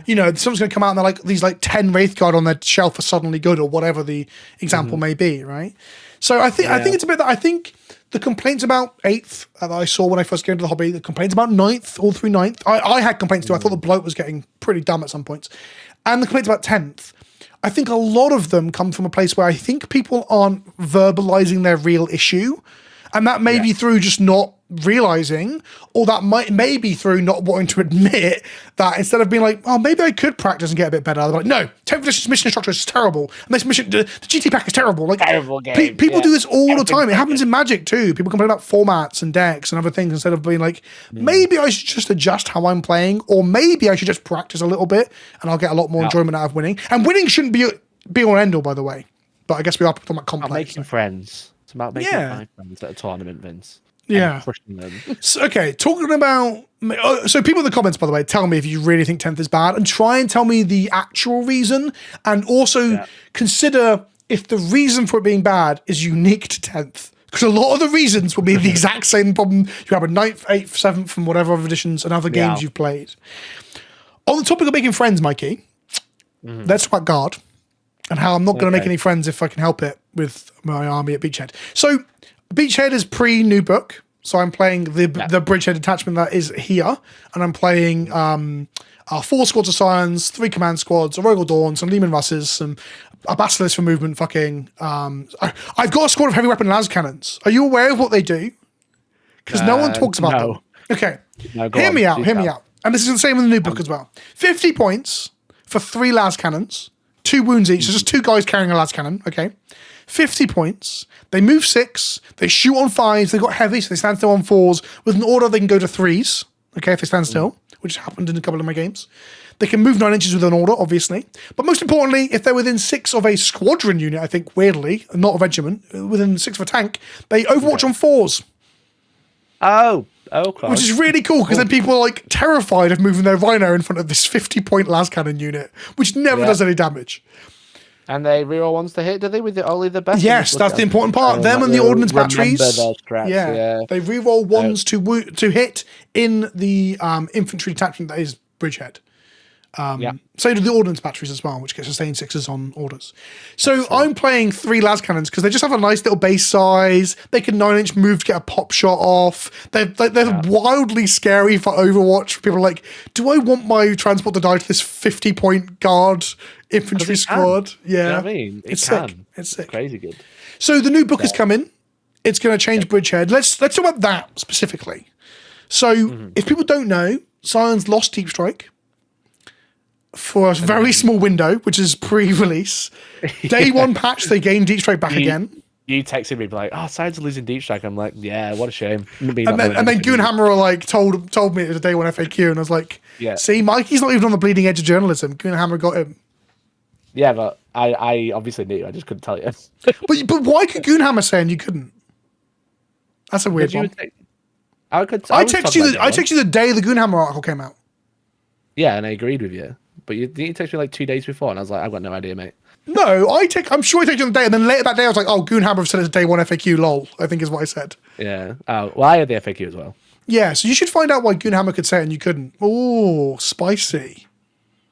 you know, someone's going to come out and they're like these like 10 Wraith Guard on their shelf are suddenly good, or whatever the example may be, right? So I think it's a bit that I think the complaints about 8th that I saw when I first came into the hobby, the complaints about 9th, all through 9th, I had complaints too. I thought the bloat was getting pretty dumb at some points. And the complaints about 10th, I think a lot of them come from a place where I think people aren't verbalizing their real issue. And that may be through just not realizing, or that may be through not wanting to admit that instead of being like, oh, maybe I could practice and get a bit better. They're like, no, 10th edition's mission structure is terrible. And this mission, the GT pack is terrible. Like, terrible game. People do this all the time. It happens in Magic too. People complain about formats and decks and other things instead of being like, maybe I should just adjust how I'm playing, or maybe I should just practice a little bit and I'll get a lot more enjoyment out of winning. And winning shouldn't be all end all, by the way. But I guess we are talking about complex. Making friends. It's about making friends at a tournament, Vince. Yeah. So, okay, talking about... So people in the comments, by the way, tell me if you really think 10th is bad, and try and tell me the actual reason, and also consider if the reason for it being bad is unique to 10th. Because a lot of the reasons will be the exact same problem you have with 9th, 8th, 7th, and whatever other editions and other games you've played. On the topic of making friends, Mikey, let's talk about Guard and how I'm not going to make any friends if I can help it with my army at Beachhead. So Beachhead is pre-new book. So I'm playing the Bridgehead detachment that is here, and I'm playing 4 squads of Scions, 3 command squads, a Rogal Dawn, some Lehman Russes, some a Basilisk for movement. Fucking, I've got a squad of heavy weapon las cannons. Are you aware of what they do? Because no one talks about them. Okay, hear me out. And this is the same in the new book as well. 50 points for 3 las cannons, 2 wounds each. So just 2 guys carrying a las cannon. Okay, 50 points. They move 6. They shoot on 5s. They got heavy, so they stand still on 4s. With an order, they can go to 3s. Okay, if they stand still, which happened in a couple of my games. They can move 9 inches with an order, obviously. But most importantly, if they're within 6 of a squadron unit, I think, weirdly, not a regiment, within 6 of a tank, they overwatch on 4s. Oh, okay. Which is really cool, because then people are like terrified of moving their Rhino in front of this 50-point las cannon unit, which never does any damage. And they reroll ones to hit, do they? With only the best? Yes, that's the important part. Them and the ordnance batteries. Yeah, they reroll ones to hit in the infantry detachment that is Bridgehead. So do the ordnance batteries as well, which get sustained 6s on orders. So I'm playing 3 las cannons because they just have a nice little base size. They can 9-inch move to get a pop shot off. They're wildly scary for Overwatch. People are like, do I want my transport to die to this 50-point guard infantry squad? Yeah, you know what I mean, it's sick. It's sick. Crazy good. So the new book is coming. It's going to change Bridgehead. Let's talk about that specifically. So if people don't know, Scions lost Deep Strike for a very small window, which is pre-release. Day 1 patch, they gained Deep Strike back again. You texted me like, "Oh, Scions are losing Deep Strike." I'm like, "Yeah, what a shame." And then Goonhammer like told me it was a Day 1 FAQ, and I was like, "See, Mikey's not even on the bleeding edge of journalism. Goonhammer got him." Yeah, but I obviously knew. I just couldn't tell you. but why could Goonhammer say and you couldn't? That's a weird one. I texted you the day the Goonhammer article came out. Yeah, and I agreed with you. But you didn't text me like 2 days before, and I was like, I've got no idea, mate. No, I'm sure I texted you on the day, and then later that day I was like, oh, Goonhammer said it's a Day 1 FAQ, lol, I think is what I said. Yeah. Oh, well, I had the FAQ as well. Yeah, so you should find out why Goonhammer could say it and you couldn't. Oh, spicy.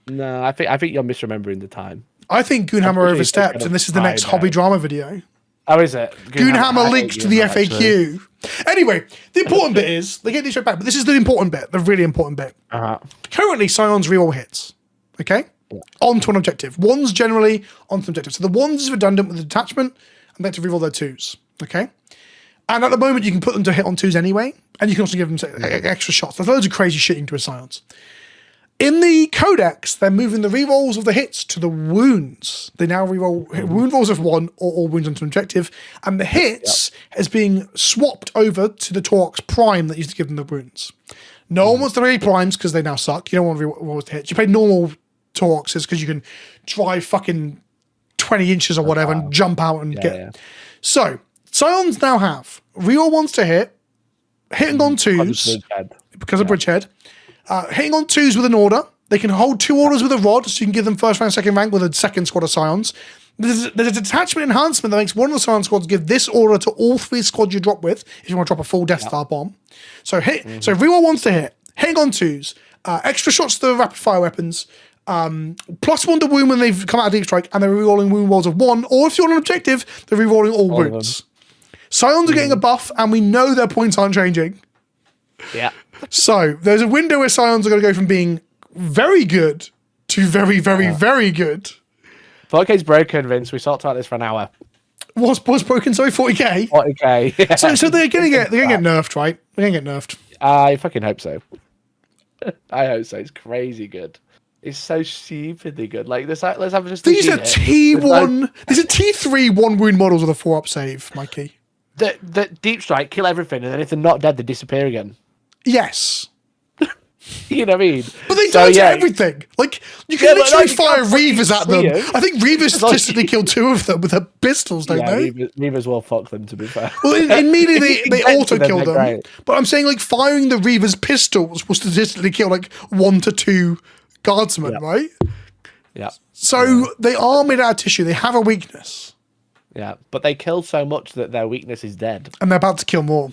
No, I think you're misremembering the time. I think Goonhammer overstepped, and this is the next hobby drama video. Oh, is it? Goonhammer linked to the FAQ. Anyway, the important bit is, they get these straight back, but this is the important bit, the really important bit. Currently, Scions reroll hits. Okay? Onto an objective. 1s generally onto an objective. So the 1s is redundant with the detachment, and they have to reroll their 2s. Okay? And at the moment, you can put them to hit on 2s anyway, and you can also give them extra shots. There's loads of crazy shit you can do with Scions. In the codex, they're moving the rerolls of the hits to the wounds. They now reroll wound rolls of 1 or all wounds onto an objective, and the hits is being swapped over to the Torx Prime that used to give them the wounds. No one wants the really primes because they now suck. You don't want to reroll the hits. You play normal Torxes because you can drive fucking 20 inches or whatever and jump out and get. So Scions now have reroll 1s to hitting on 2s because of Bridgehead. Hitting on 2s with an order. They can hold 2 orders with a rod, so you can give them first rank, second rank with a second squad of Scions. There's a detachment enhancement that makes one of the Scion squads give this order to all 3 squads you drop with if you want to drop a full Death Star bomb. So so reroll 1s to hit, hitting on 2s, extra shots to the rapid fire weapons, +1 to wound when they've come out of Deep Strike, and they're rerolling wound rolls of 1, or if you're on an objective, they're rerolling all wounds. Scions are getting a buff, and we know their points aren't changing. Yeah. So there's a window where Scions are going to go from being very good to very, very, very good. 40k's broken, Vince. We talked about this for an hour. Was broken? Sorry, 40k. 40k. Yeah. So they're going to get nerfed, right? They're going to get nerfed. I fucking hope so. I hope so. It's crazy good. It's so stupidly good. Like let's have just. These are T1. These are T3 1 wound models with a 4-up save, Mikey. The Deep Strike kill everything, and then if they're not dead, they disappear again. Yes. You know what I mean? But they die to everything. Like, you can literally fire Reavers at them. I think Reavers statistically kill 2 of them with their pistols, don't they? Reavers will fuck them, to be fair. Well, immediately they auto-kill them. Great. But I'm saying, like, firing the Reavers' pistols will statistically kill, like, 1 to 2 guardsmen, right? Yeah. So they are made out of tissue. They have a weakness. Yeah, but they kill so much that their weakness is dead. And they're about to kill more.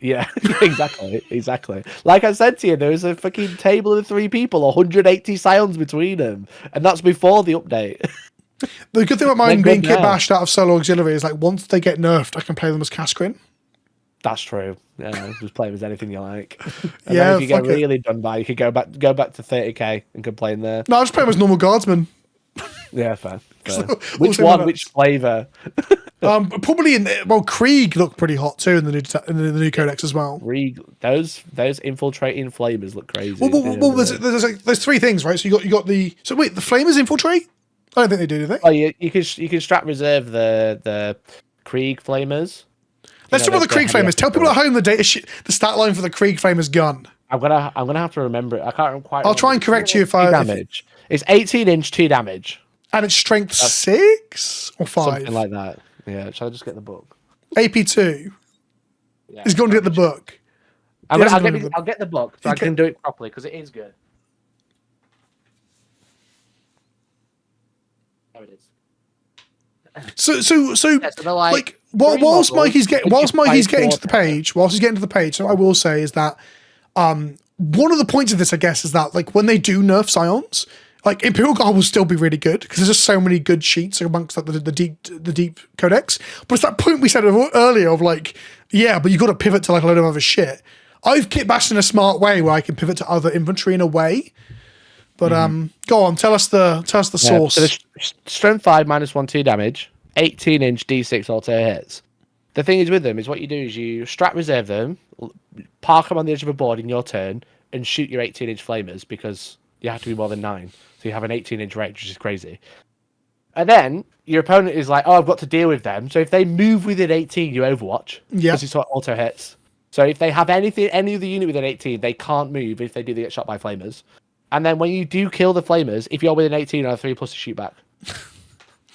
Yeah, exactly. Like I said to you, there was a fucking table of 3 people, 180 scions between them, and that's before the update. The good thing about mine being kit bashed out of solo auxiliary is like once they get nerfed, I can play them as Cascrin. That's true. Yeah, just play them as anything you like. And Yeah, then if you get really done by, you could go back to 30k and complain there. No, I just play them as normal guardsmen. Yeah, fair. Which one? Which flavor? Probably Krieg looked pretty hot too in the new codex as well. Krieg, those infiltrating flamers look crazy. Well, there's 3 things, right? So you got the flamers infiltrate. I don't think they do they? Oh, you can strat reserve the Krieg flamers. Let's talk about the Krieg flamers. Tell people at home the stat line for the Krieg flamers gun. I'm gonna have to remember it. I can't quite. I'll try and correct you if I damage. It's 18-inch 2 damage. And it's strength 6 or 5, something like that. Yeah. Shall I just get the book? AP2. Yeah, he's going to get the book. I'll get the book so I can do it properly because it is good. There it is. So like whilst Mikey's getting to the page, so I will say is that one of the points of this, I guess, is that like when they do nerf scions, like Imperial Guard will still be really good because there's just so many good sheets amongst like the deep codex. But it's that point we said earlier of like, yeah, but you got to pivot to like a load of other shit. I've kit bashed in a smart way where I can pivot to other infantry in a way. But go on, tell us the source. So the strength 5 -1 2 damage, 18-inch D6 auto hits. The thing is with them is what you do is you strat reserve them, park them on the edge of a board in your turn, and shoot your 18-inch flamers because you have to be more than 9. So you have an 18-inch range, which is crazy. And then your opponent is like, oh, I've got to deal with them. So if they move within 18, you overwatch. Yeah. Because it's auto hits. So if they have any of the unit within 18, they can't move. If they do, they get shot by flamers. And then when you do kill the flamers, if you're within 18, are 3+ to shoot back.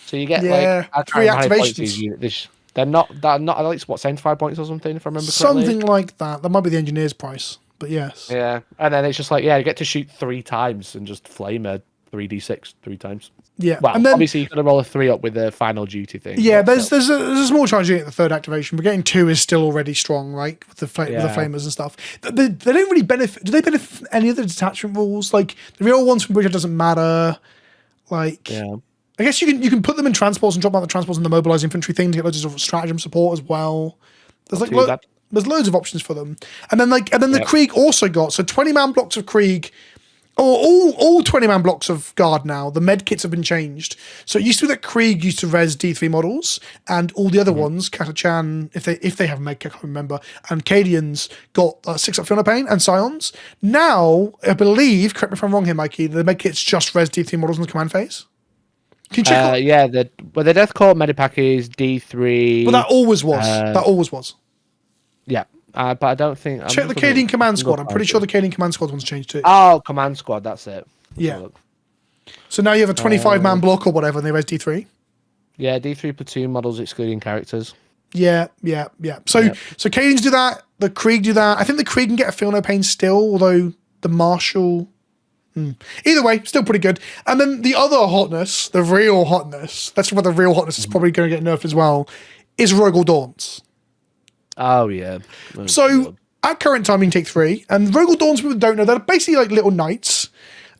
So you get like 3 activations. They're not at least 75 points or something, if I remember correctly. Something like that. That might be the engineer's price, but yes. Yeah, and then it's just like you get to shoot 3 times and just flame a 3d6 3 times. Yeah, well, and then obviously you got to roll a 3 up with the final duty thing. Yeah, there's a small chance you get the 3rd activation, but getting 2 is still already strong, right? With the flamers and stuff. They don't really benefit. Do they benefit from any of the detachment rules? Like the real ones from Bridger doesn't matter. Like, yeah. I guess you can put them in transports and drop out the transports and the mobilized infantry thing to get loads of stratagem support as well. There's there's loads of options for them, and then the Krieg also got 20-man blocks of Krieg. All 20-man blocks of Guard now, the med kits have been changed. So it used to be that Krieg used to res D3 models, and all the other ones, Katachan, if they have a med kit, I can't remember, and Cadians got 6-up Fiona Pain and Scions. Now, I believe, correct me if I'm wrong here, Mikey, the med kits just res D3 models in the command phase. Can you check the Death Corps medipack is D3. Well, that always was. Yeah. But I don't think... Check the Cadian Command Squad. I'm pretty sure the Cadian Command Squad one's changed too. Oh, Command Squad, that's it. Yeah. So now you have a 25-man block or whatever, and they res D3. Yeah, D3 platoon models excluding characters. Yeah. So Cadians do that, the Krieg do that. I think the Krieg can get a Feel No Pain still, although the Marshal... Either way, still pretty good. And then the other hotness, the real hotness, that's where the real hotness is probably going to get nerfed as well, is Rogal Dawns. Oh, yeah. So, at current time, you can take 3. And Rogal Dawns, people don't know, they're basically like little knights.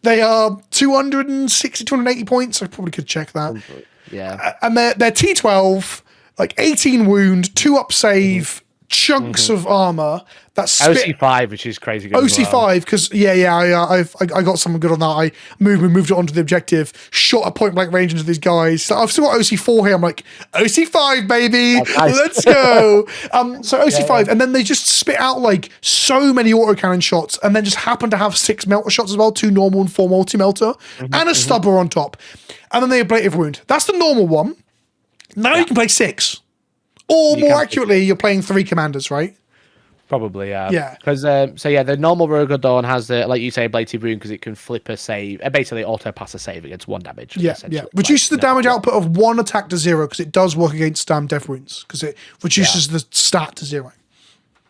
They are 260, 280 points. I probably could check that. Yeah. And they're T12, like 18 wound, 2-up save, chunks of armor. That's OC5, which is crazy good. OC5, because I got something good on that. I moved it onto the objective, shot a point blank range into these guys. So I've still got OC4 here. I'm like, OC5, baby, nice. Let's go. So OC5, and then they just spit out like so many autocannon shots, and then just happen to have 6 melter shots as well, 2 normal and 4 multi-melter, and a stubber on top. And then the ablative wound. That's the normal one. Now you can play 6. Or more accurately, you're playing 3 commanders, right? Probably, yeah. Yeah. Because, the normal Rogal Dawn has the, like you say, ablative wound because it can flip a save, basically auto pass a save against 1 damage. Yeah. Reduces the damage output of 1 attack to 0 because it does work against death wounds because it reduces the stat to 0.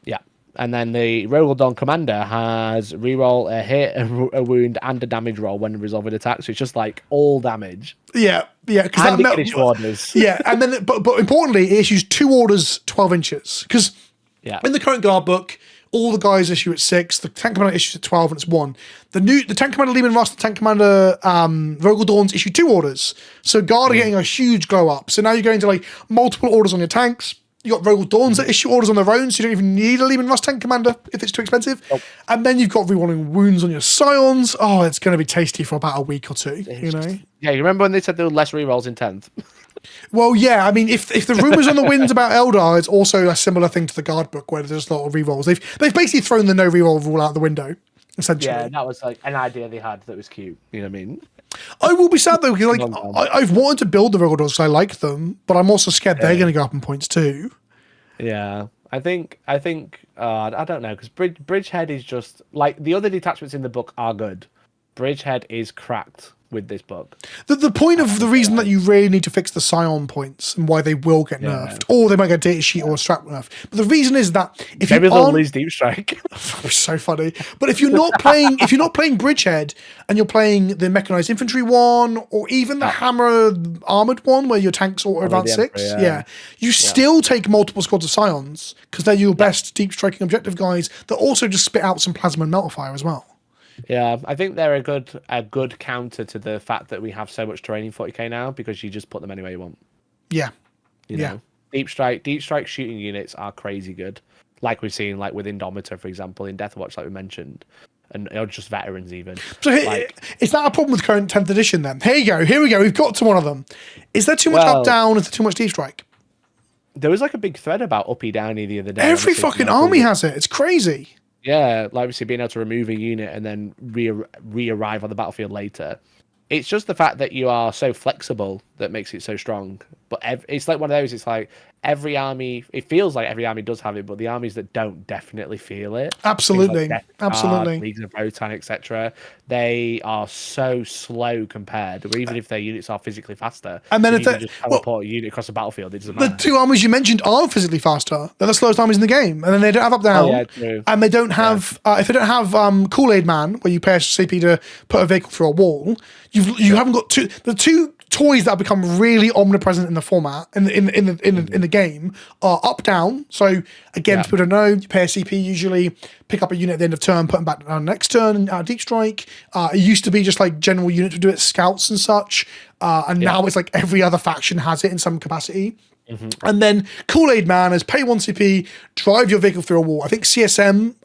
Yeah. And then the Rogal Dawn Commander has reroll a hit, a wound, and a damage roll when resolving attacks. So it's just like all damage. Yeah, because And it can issue orders. Yeah, and then but importantly, it issues 2 orders 12 inches. Because in the current guard book, all the guys issue at 6. The tank commander issues at 12, and it's 1. The tank commander Lehman Ross, the tank commander Rogal Dawns issue 2 orders. So guard are getting a huge glow up. So now you're going to like multiple orders on your tanks. You got Rogal Dawns that issue orders on their own, so you don't even need a Lehman Ross tank commander if it's too expensive. Nope. And then you've got rerolling wounds on your scions. Oh, it's going to be tasty for about a week or two. You know. Yeah, you remember when they said there were less rerolls in 10th? Well, yeah. I mean, if the rumors on the winds about Eldar, it's also a similar thing to the guard book where there's a lot of rerolls. They've basically thrown the no reroll rule out the window, essentially. Yeah, that was like an idea they had that was cute. You know what I mean? I will be sad though, because like I've wanted to build the Rogal Dawns because I like them, but I'm also scared they're going to go up in points too. Yeah, I think I don't know, because Bridgehead is just like the other detachments in the book are good. Bridgehead is cracked with this book. The point of the reason that you really need to fix the Scion points and why they will get nerfed, or they might get data sheet or a strap nerf. But the reason is that if maybe you they'll lose Deep Strike. So funny. But if you're not playing Bridgehead and you're playing the mechanized infantry one, or even the hammer armored one where your tanks auto advance 6, you still take multiple squads of Scions because they're your best deep striking objective guys that also just spit out some plasma and melter fire as well. Yeah, I think they're a good counter to the fact that we have so much terrain in 40k now, because you just put them anywhere you want. Yeah. You know? Deep strike shooting units are crazy good. Like we've seen like with Indomitor, for example, in Deathwatch, like we mentioned. And or just veterans even. So is that a problem with current 10th edition then? Here we go. We've got to one of them. Is there too much up down? Is there too much deep strike? There was like a big thread about uppy downy the other day. Every fucking army has it. It's crazy. Yeah, like obviously being able to remove a unit and then re-arrive on the battlefield later. It's just the fact that you are so flexible that makes it so strong. But it's like one of those, it's like every army, it feels like every army does have it, but the armies that don't definitely feel it. Absolutely. Like Absolutely. Leagues of Rotan, etc. They are so slow compared, or even if their units are physically faster. And then if they just teleport a unit across the battlefield, it doesn't matter. The 2 armies you mentioned are physically faster. They're the slowest armies in the game. And then they don't have up down. True. And they don't have if they don't have Kool-Aid Man, where you pay a CP to put a vehicle through a wall, you haven't got the two toys that have become really omnipresent in the format in the game are up down. So again, people don't know, you pay a CP usually, pick up a unit at the end of turn, put them back down next turn, and deep strike. It used to be just like general units would do it, scouts and such, and now it's like every other faction has it in some capacity. And then Kool-Aid Man is pay 1 CP, drive your vehicle through a wall. I think CSM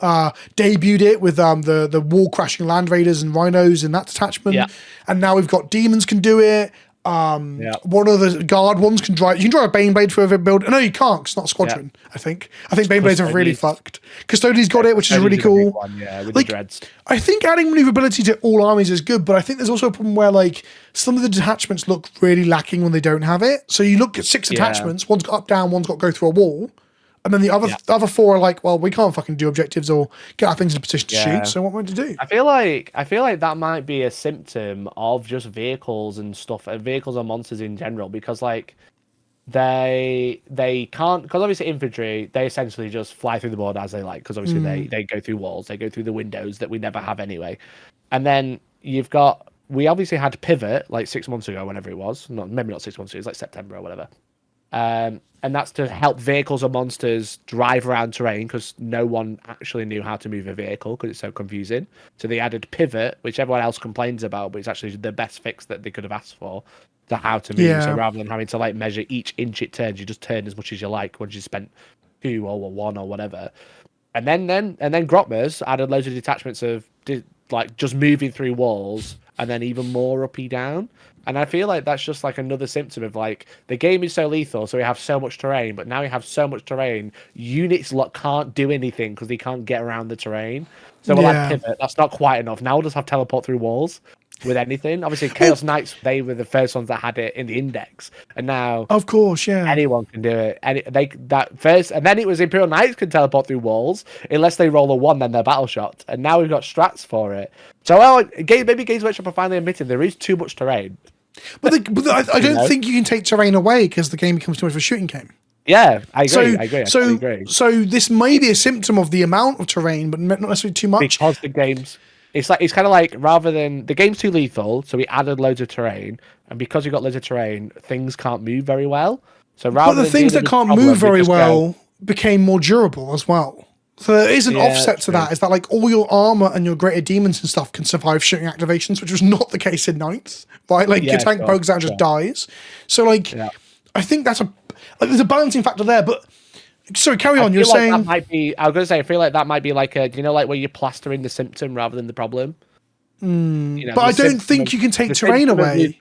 debuted it with the wall crashing land raiders and rhinos in that detachment. And now we've got demons can do it. One of the guard ones can drive. You can drive a Baneblade for a build. No, you can't. 'Cause it's not a squadron. I think Baneblades are really fucked. Custodian's got it, which is really cool. With like, the dreads. I think adding maneuverability to all armies is good, but I think there's also a problem where like some of the detachments look really lacking when they don't have it. So you look at 6 attachments. One's got up down. One's got to go through a wall. And then the other 4 are like, well, we can't fucking do objectives or get our things in a position to shoot. So what am I to do? I feel like that might be a symptom of just vehicles and stuff, vehicles and monsters in general, because like they can't, because obviously infantry, they essentially just fly through the board as they like, because obviously they go through walls, they go through the windows that we never have anyway. And then we obviously had pivot like 6 months ago, whenever it was, maybe not 6 months ago, it was like September or whatever. And that's to help vehicles and monsters drive around terrain, because no one actually knew how to move a vehicle because it's so confusing. So they added pivot, which everyone else complains about, but it's actually the best fix that they could have asked for to how to move. So rather than having to like measure each inch it turns, you just turn as much as you like once you spent 2 or 1 or whatever. And then Grotmas added loads of detachments of like just moving through walls, and then even more uppy down. And I feel like that's just like another symptom of like the game is so lethal, so we have so much terrain, but now we have so much terrain, units can't do anything because they can't get around the terrain. So we'll add pivot. That's not quite enough. Now we'll just have teleport through walls with anything. Obviously, Chaos Knights, they were the first ones that had it in the index, and now of course, anyone can do it. And then it was Imperial Knights can teleport through walls unless they roll a 1, then they're battle shot. And now we've got strats for it. So maybe Games Workshop are finally admitting there is too much terrain. But I don't think you can take terrain away because the game becomes too much of a shooting game. Yeah, I agree. So, I agree. I totally agree. so this may be a symptom of the amount of terrain, but not necessarily too much. Because the games, it's kind of like rather than the game's too lethal, so we added loads of terrain, and because we got loads of terrain, things can't move very well. So But rather the than things dealing that with can't problem, move we very just go, well became more durable as well. So there is an Yeah, offset to true. that. Is that like all your armor and your greater demons and stuff can survive shooting activations, which was not the case in ninth, right? Like your Yeah, tank sure, pokes out and just dies. So like, Yeah. I think that's there's a balancing factor there. But sorry, carry on. I You're feel like saying that might be. I was gonna say, I feel like that might be like a, like where you're plastering the symptom rather than the problem. but I don't think you can take terrain away.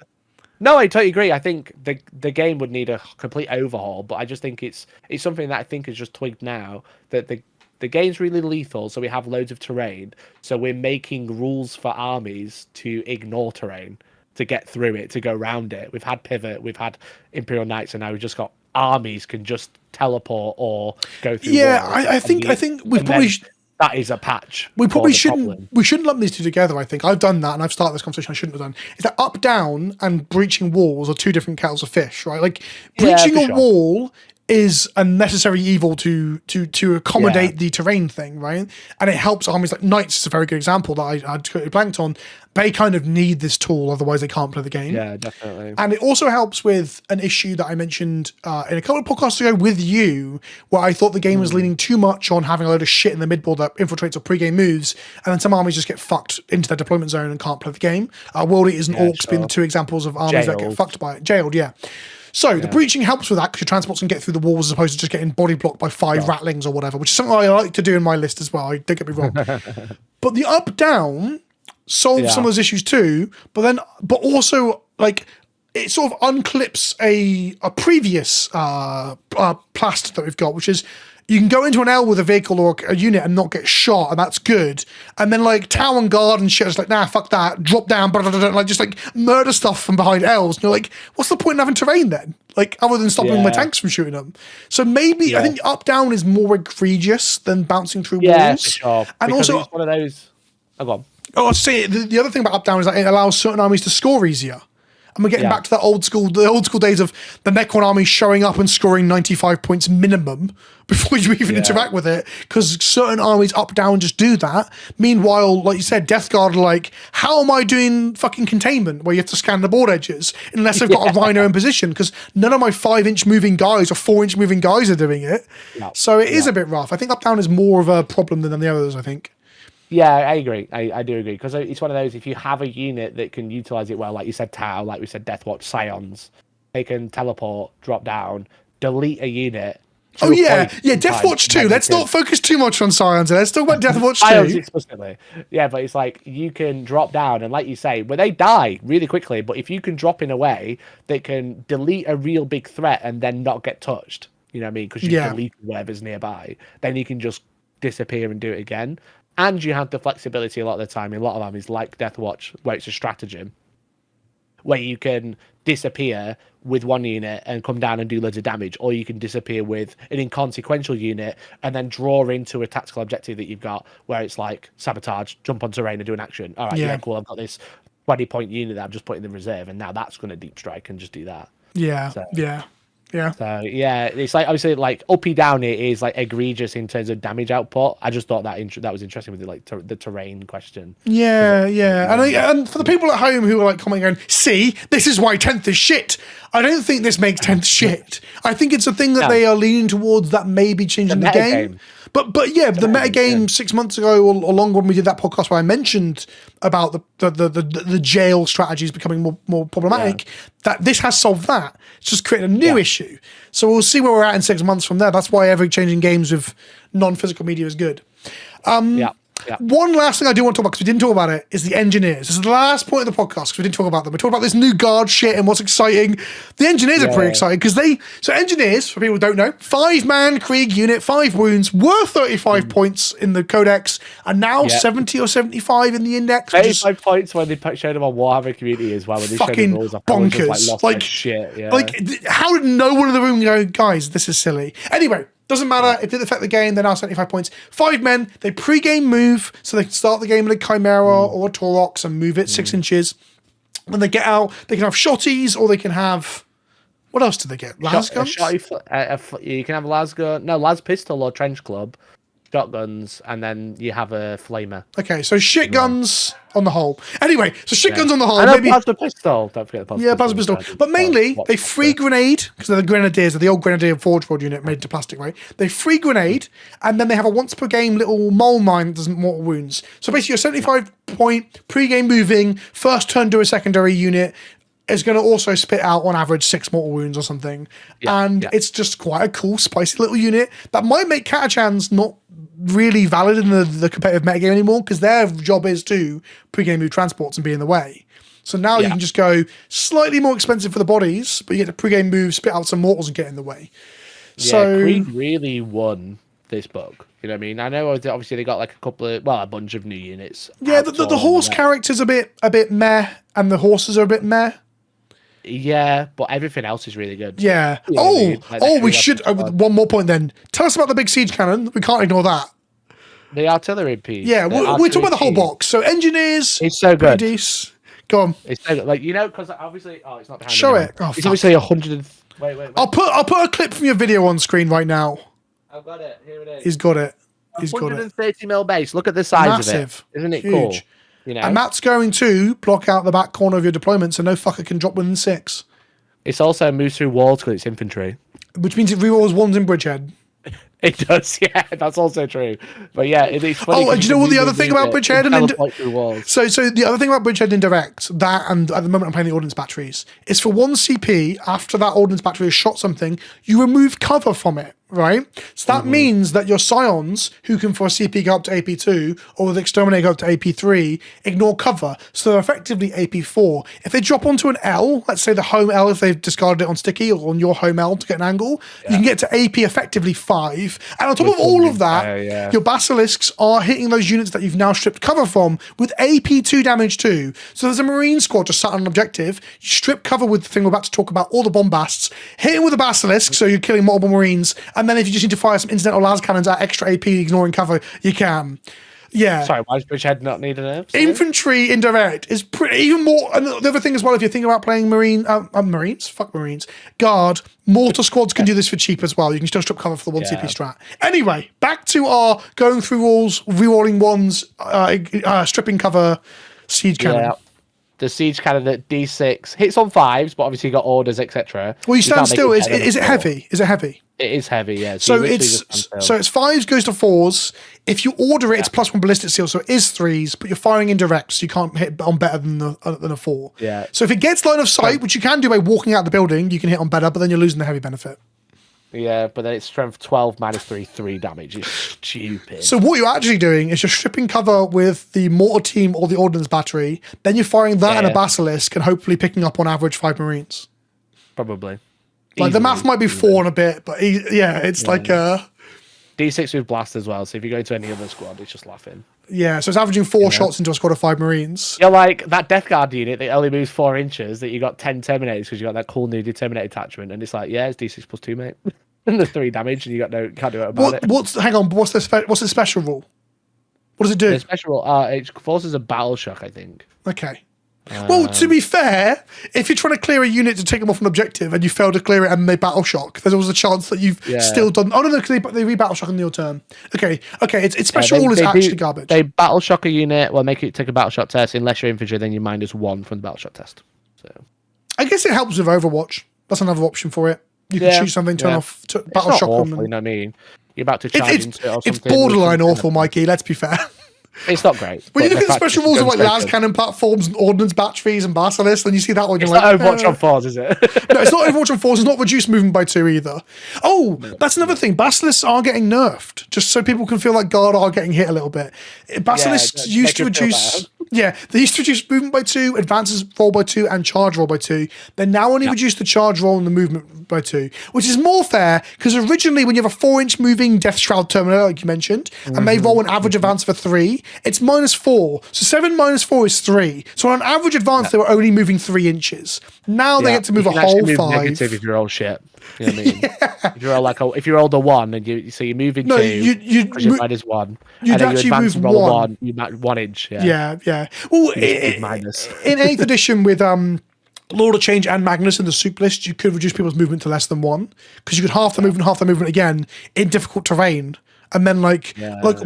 No, I totally agree. I think the game would need a complete overhaul, but I just think it's something that I think is just twigged now that the game's really lethal, so we have loads of terrain. So we're making rules for armies to ignore terrain, to get through it, to go around it. We've had pivot, we've had Imperial Knights, and now we've just got armies can just teleport or go through. Yeah, walls. I think we And probably. then that is a patch. We probably for the problem. shouldn't lump these two together. I think I've done that, and I've started this conversation. I shouldn't have done. Is that up down and breaching walls are two different kettles of fish, right? Like breaching a wall is a necessary evil to accommodate the terrain thing, right? And it helps armies like knights is a very good example that I totally blanked on. They kind of need this tool, otherwise they can't play the game. Yeah, definitely. And it also helps with an issue that I mentioned in a couple of podcasts ago with you, where I thought the game was leaning too much on having a load of shit in the mid-board that infiltrates or pre-game moves, and then some armies just get fucked into their deployment zone and can't play the game. World Eaters and Orcs being the two examples of armies that get fucked by it. Jailed, yeah. So the breaching helps with that because your transports can get through the walls as opposed to just getting body blocked by 5 rattlings or whatever, which is something I like to do in my list as well. Don't get me wrong. But the up-down solves some of those issues too, but also like it sort of unclips a previous plaster that we've got, which is you can go into an L with a vehicle or a unit and not get shot, and that's good. And then like Tower and Guard and shit is like, nah, fuck that, drop down, like just like murder stuff from behind L's. And you're like, what's the point in having terrain then? Like other than stopping my tanks from shooting them. So maybe I think up down is more egregious than bouncing through walls. Yeah, for sure. And Because also it's one of those. Oh, go on. Oh, I'd say the other thing about up down is that it allows certain armies to score easier. And we're getting back to that the old school days of the Necron army showing up and scoring 95 points minimum before you even interact with it, because certain armies up down just do that. Meanwhile, like you said, Death Guard are like, how am I doing fucking containment where you have to scan the board edges unless I've got a Rhino in position, because none of my 5-inch moving guys or 4-inch moving guys are doing it. So it is a bit rough. I think up down is more of a problem than the others, I think. Yeah, I agree. I do agree, because it's one of those, if you have a unit that can utilize it well, like you said, Tau, like we said, Deathwatch, Scions, they can teleport, drop down, delete a unit. Oh yeah, Deathwatch 2. Let's not focus too much on Scions. Let's talk about Deathwatch 2. Scions explicitly. Yeah, but it's like you can drop down, and like you say, well, they die really quickly, but if you can drop in a way that can delete a real big threat and then not get touched, you know what I mean? Because you delete whatever's nearby, then you can just disappear and do it again. And you have the flexibility a lot of the time in a lot of armies like Deathwatch, where it's a stratagem, where you can disappear with one unit and come down and do loads of damage, or you can disappear with an inconsequential unit and then draw into a tactical objective that you've got, where it's like sabotage, jump on terrain and do an action. All right, cool. I've got this 20-point unit that I've just put in the reserve, and now that's going to deep strike and just do that. So yeah, it's like obviously like uppy downy is like egregious in terms of damage output. I just thought that was interesting with the terrain question. And for the people at home who are like commenting going, see, this is why 10th is shit. I don't think this makes 10th shit. I think it's a thing that they are leaning towards that may be changing the game. But yeah, the metagame 6 months ago or longer when we did that podcast where I mentioned about the jail strategies becoming more problematic, that this has solved that. It's just created a new issue. So we'll see where we're at in 6 months from there. That's why ever changing games with non-physical media is good. One last thing I do want to talk about, because we didn't talk about it, is the engineers. This is the last point of the podcast, because we didn't talk about them. We talked about this new guard shit and what's exciting. The engineers are pretty exciting, because engineers, for people who don't know, 5-man Krieg unit, 5 wounds, were 35 points in the codex, and now 70 or 75 in the index. 35 points when they showed them on Warhammer Community as well. When they fucking showed them bonkers. Like shit. How did no one in the room go, guys, this is silly? Anyway, doesn't matter. It didn't affect the game. They're now 75 points. 5 men. They pre-game move, so they can start the game with a Chimera or a Taurox and move it 6 inches. When they get out, they can have shotties, or they can have What else do they get? Las guns? You can have a las gun, no, las pistol or trench club, shotguns, and then you have a flamer. Okay, so shit guns on the whole. Anyway, so shit guns on the whole. And maybe plasma pistol. Don't forget the plasma yeah, plasma pistol. But mainly, they free grenade, because they're the grenadiers, they're the old grenadier Forge World unit made into plastic, right? They free grenade, and then they have a once per game little mole mine that does mortal wounds. So basically, your 75-point pre-game moving, first turn do a secondary unit is going to also spit out on average 6 mortal wounds or something. It's just quite a cool, spicy little unit that might make Catachans not really valid in the competitive metagame anymore, because their job is to pre-game move transports and be in the way. So now you can just go slightly more expensive for the bodies, but you get to pre-game move, spit out some mortals and get in the way. Yeah, so Creed really won this book. You know what I mean? I know obviously they got like a bunch of new units. Yeah, the horse character's a bit meh, and the horses are a bit meh. Yeah, but everything else is really good. Yeah. You know what I mean? Like, we should. One more point then. Tell us about the big siege cannon. We can't ignore that. The artillery piece. Yeah, we're talking about the whole box. So engineers. It's so good. Go on. It's so good. Like, you know, because obviously, it's not behind me. Show it. Oh, it's obviously 100. Wait. I'll put a clip from your video on screen right now. I've got it. Here it is. He's got it. He's got it. 130 mil base. Look at the size of it. Isn't it huge. Cool? You know? And that's going to block out the back corner of your deployment, so no fucker can drop within 6. It's also moves through walls because it's infantry. Which means it rerolls 1s in Bridgehead. It does, yeah, that's also true. But yeah, it's funny. Oh, and do you know what the other thing about Bridgehead and so the other thing about Bridgehead Indirect, that and at the moment I'm playing the ordnance batteries, is for 1 CP after that ordnance battery has shot something, you remove cover from it, right? So that means that your scions, who can for a CP go up to AP2 or with exterminate go up to AP3, ignore cover, so they're effectively AP4. If they drop onto an L, let's say the home L, if they've discarded it on sticky or on your home L to get an angle, you can get to AP effectively 5. And on top of all of that, your basilisks are hitting those units that you've now stripped cover from with AP2 damage too. So there's a marine squad just sat on an objective, you strip cover with the thing we're about to talk about, all the bombasts, hit him with a basilisk, so you're killing multiple marines, and then if you just need to fire some incidental las cannons at extra AP ignoring cover, you can. Yeah. Sorry, why does Bridgehead not need an nerve? Infantry indirect is pretty even more. And the other thing as well, if you're thinking about playing Marines, fuck Marines, Guard, mortar squads can do this for cheap as well. You can still strip cover for the 1 CP strat. Anyway, back to our going through walls, rerolling 1s, stripping cover, siege cannon. Yeah. The siege cannon at D6 hits on 5s, but obviously you got orders, etc. Well, you stand still. Is it heavy? Is it heavy? It is heavy, yeah. So it's 5s goes to 4s. If you order it, it's +1 ballistic seal, so it is 3s, but you're firing indirect, so you can't hit on better than a 4. Yeah. So if it gets line of sight, which you can do by walking out the building, you can hit on better, but then you're losing the heavy benefit. Yeah, but then it's strength 12 -3 damage. It's stupid. So what you're actually doing is you're stripping cover with the mortar team or the ordnance battery, then you're firing that and a basilisk and hopefully picking up on average 5 marines. Probably. Like the math might be 4 and a bit, but it's like D6 with blast as well, so if you go to any other squad, it's just laughing. Yeah, so it's averaging 4 shots into a squad of 5 marines. You're like that Death Guard unit that only moves 4 inches, that you got 10 Terminators because you got that cool new Terminator attachment, and it's like, yeah, it's D6 +2, mate. And there's 3 damage, and you can't do it about it. Hang on, what's the special rule? What does it do? The special rule, it forces a battle shock, I think. Okay. Well, to be fair, if you're trying to clear a unit to take them off an objective and you fail to clear it and they battle shock, there's always a chance that you've still done. Oh no, because they re-battle shock on your turn. Okay. Its special rule is actually garbage. They battle shock a unit, make it take a battle shock test. Unless you're infantry, then you're -1 from the battle shock test. So I guess it helps with Overwatch. That's another option for it. You can choose something, turn off battle shock on them. You know what I mean? You're about to charge into it or something. It's borderline awful, Mikey. Let's be fair. It's not great. When you look at the special rules of like las cannon platforms and ordnance batteries and basilisks, and you see that one, you're like, not Overwatch on 4s, is it? No, it's not Overwatch on 4s. It's not reduced movement by 2 either. Oh, that's another thing. Basilisks are getting nerfed, just so people can feel like Guard are getting hit a little bit. Basilisks used to reduce. Yeah, they used to reduce movement by 2, advances roll by 2, and charge roll by 2. They now only reduce the charge roll and the movement by 2, which is more fair because originally when you have a 4-inch moving Death Shroud Terminator, like you mentioned, and they roll an average advance for 3, it's -4. So 7 -4 is 3. So on an average advance, they were only moving 3 inches. Now they get to move a whole 5. Negative if you're all shit. You know what I mean? If you roll a 1 and you move in 2, because you're -1, you'd and then actually you advance move and roll 1. You 1 inch. Yeah. Well, in 8th edition with Lord of Change and Magnus in the soup list, you could reduce people's movement to less than 1 because you could half the movement again in difficult terrain. And then like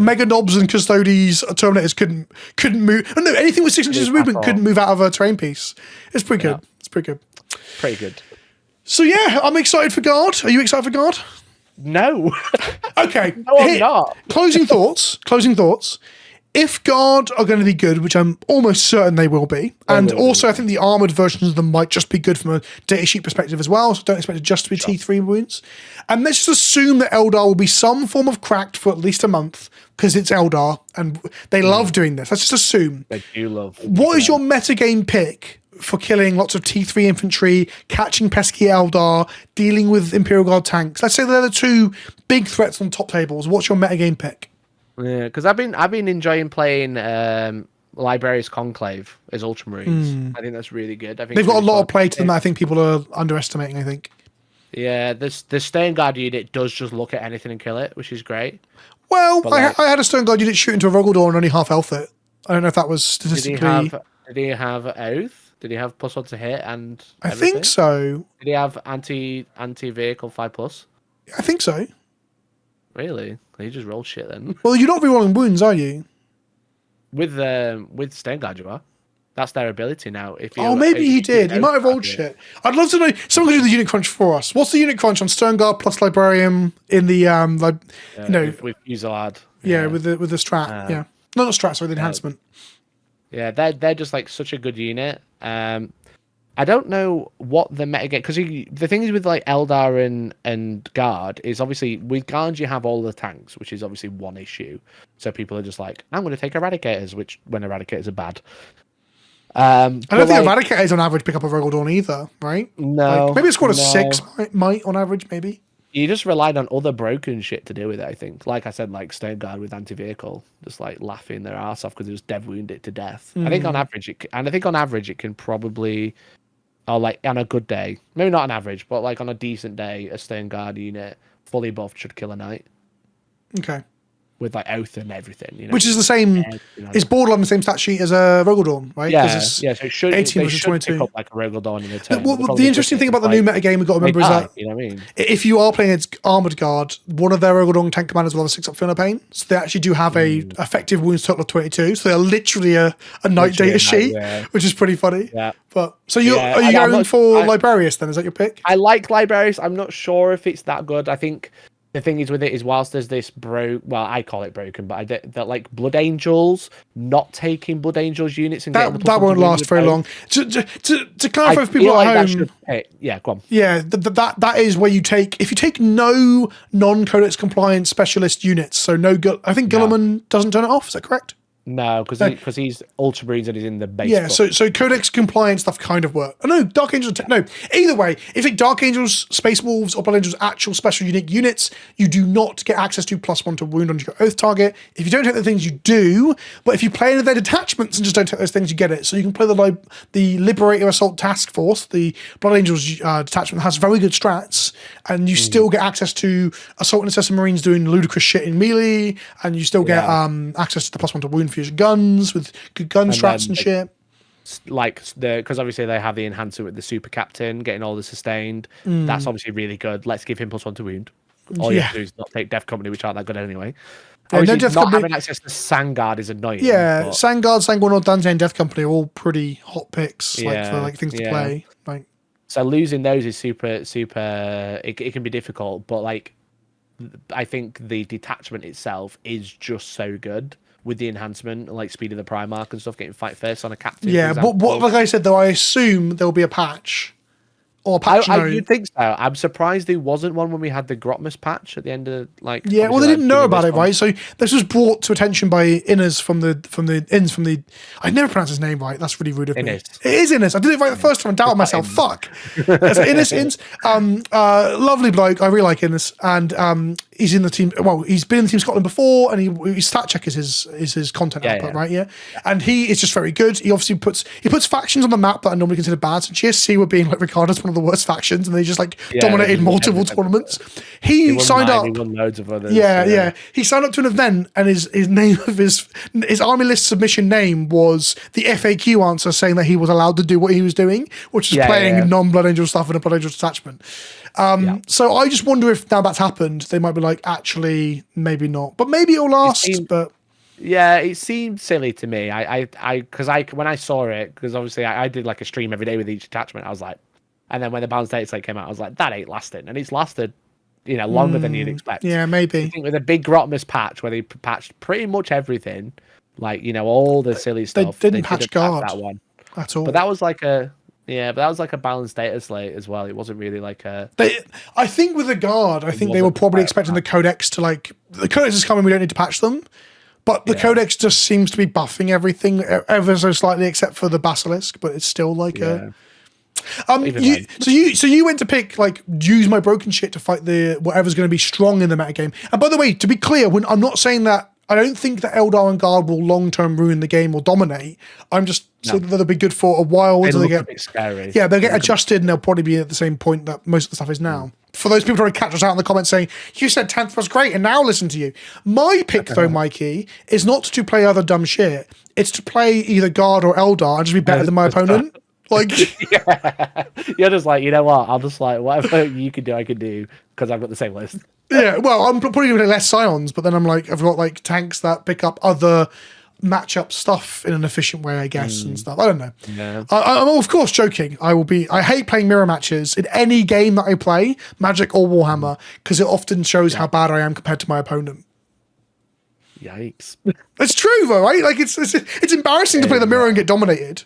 Mega Knobs and Custodes, Terminators couldn't move. Oh, no, anything with 6 inches of movement couldn't move out of a terrain piece. It's pretty good. It's pretty good. Pretty good. So yeah, I'm excited for Guard. Are you excited for Guard? No. Okay. No, I'm not. Closing thoughts. If Guard are going to be good, which I'm almost certain they will be, and also I think the armoured versions of them might just be good from a datasheet perspective as well, so don't expect it just to be T3 wounds. And let's just assume that Eldar will be some form of cracked for at least a month, because it's Eldar, and they love doing this. Let's just assume. They do love. What is your metagame pick for killing lots of T3 infantry, catching pesky Eldar, dealing with Imperial Guard tanks? Let's say they're the 2 big threats on top tables. What's your metagame pick? Yeah, because I've been enjoying playing Librarius Conclave as Ultramarines. I think that's really good. I think they've got a lot of play to them that I think people are underestimating, I think. Yeah, the Stern Guard unit does just look at anything and kill it, which is great. Well, I had a Stern Guard unit shoot into a Rogaldor and only half health it. I don't know if that was statistically... Did he have Oath? Did he have +1 to hit and I think so. Did he have anti-vehicle 5+? I think so. Really? He just rolled shit then. Well, you're not rerolling wounds, are you? With Stern Guard, you are. That's their ability now. Maybe he did. He might have rolled shit. I'd love to know. Someone could do the unit crunch for us. What's the unit crunch on Stern Guard plus Librarian in the with Fusillade? Yeah, with the strat. Yeah, not the strat. Sorry, the enhancement. Yeah, they're just like such a good unit. I don't know what the metagame, because the thing is with like Eldar and Guard is obviously with Guard you have all the tanks, which is obviously one issue. So people are just like, I'm going to take Eradicators, which when Eradicators are bad. I don't think Eradicators on average pick up a Rogaldorn either, right? No. Like, maybe a squad of 6 might on average, maybe. You just relied on other broken shit to do with it, I think. Like I said, like Stone Guard with anti-vehicle, just like laughing their ass off because it was dev wound it to death. I think on average, it can probably, or like on a good day, maybe not on average, but like on a decent day, a Stone Guard unit fully buffed should kill a knight. Okay. With like oath and everything, which is the same. It's borderline the same stat sheet as a Rogaldorn, right? Yeah, so it should 18 versus 22. Pick up like a Rogaldorn in a turn. Well, the interesting thing about the new metagame we've got to remember is that you know what I mean? If you are playing against Armored Guard, one of their Rogaldorn tank commanders will have a 6-up Fear No Pain, so they actually do have a effective wounds total of 22. So they're literally a knight data sheet, which is pretty funny. Yeah. But so are you going for Librarius then? Is that your pick? I like Librarius. I'm not sure if it's that good. I think. The thing is with it is whilst there's this I call it broken, but that like Blood Angels, not taking Blood Angels units and that won't last very long. To clarify for people at home, yeah, go on. Yeah, that is where you take if you take no non-codex compliant specialist units. So I think Guilliman doesn't turn it off. Is that correct? No, because he's Ultramarines and he's in the base. Yeah, so Codex compliant stuff kind of work. Oh, no, Dark Angels. No, either way, if it's Dark Angels, Space Wolves, or Blood Angels actual special unique units, you do not get access to +1 to wound on your Oath target. If you don't take the things, you do. But if you play any of their detachments and just don't take those things, you get it. So you can play the Liberator Assault Task Force. The Blood Angels detachment has very good strats, and you still get access to Assault and Assassin Marines doing ludicrous shit in melee, and you still get access to the +1 to wound for your guns with good gun strats and shit. Like because obviously they have the enhancer with the super captain getting all the sustained. That's obviously really good. Let's give him +1 to wound. All you have to do is not take Death Company, which aren't that good anyway. Yeah, no Death Company. Having access to Sangard is annoying. Yeah, but Sangard, Sanguinor, Dante, and Death Company are all pretty hot picks for things to play. Like, so losing those is super. It can be difficult, but like I think the detachment itself is just so good. With the enhancement, like speed of the Primarch and stuff, getting fight first on a captain. Yeah, but like I said, though, I assume there'll be a patch. Or a patch you'd think so. I'm surprised there wasn't one when we had the Grotmas patch at the end of like. Yeah, well, they didn't know about it, right? So this was brought to attention by Innes from the. I never pronounce his name right. That's really rude of me. It is Innes. I did it right the first time and doubted myself. Fuck. That's Innes. Lovely bloke. I really like Innes, and he's in the team. Well, he's been in the Team Scotland before, and his stat check is his content output, right? Yeah, and he is just very good. He obviously puts factions on the map that are normally considered bad. So GSC were being like regarded as one of the worst factions, and they just like dominated multiple tournaments. He signed up. He won loads of others. Yeah. He signed up to an event, and his name of his army list submission name was the FAQ answer, saying that he was allowed to do what he was doing, which is playing non-Blood Angel stuff in a Blood Angel detachment. So I just wonder if now that's happened, they might be like, actually, maybe not, but maybe it'll last. But yeah, it seemed silly to me. Because when I saw it, because obviously I did like a stream every day with each attachment, I was like, and then when the balance data came out, I was like, that ain't lasting, and it's lasted, longer than you'd expect. Yeah, maybe. I think with a big Grotmas patch where they patched pretty much everything, like all the silly stuff. They didn't patch guard that one at all. But that was like a. Yeah, but that was like a balanced data slate as well. It wasn't really like a. I think with the guard, I think they were probably expecting the codex to the codex is coming. We don't need to patch them, but the codex just seems to be buffing everything ever so slightly, except for the basilisk. But it's still like a. So you went to pick use my broken shit to fight the whatever's going to be strong in the metagame. And by the way, to be clear, I'm not saying that. I don't think that Eldar and Guard will long-term ruin the game or dominate. I'm just saying that they'll be good for a while until they get... a bit scary. Yeah, they'll get adjusted and they'll probably be at the same point that most of the stuff is now. For those people trying to catch us out in the comments saying, you said 10th was great and now listen to you. My pick though, Mikey, is not to play other dumb shit. It's to play either Guard or Eldar and just be better than my opponent. You're just like, you know what? I'll just whatever you can do, I can do because I've got the same list. Yeah, well, I'm probably going to less Scions, but then I'm like, I've got tanks that pick up other matchup stuff in an efficient way, I guess, and stuff. I don't know. Yeah. I'm of course joking. I hate playing mirror matches in any game that I play, Magic or Warhammer, because it often shows how bad I am compared to my opponent. Yikes. It's true though, right? It's embarrassing to play the mirror and get dominated.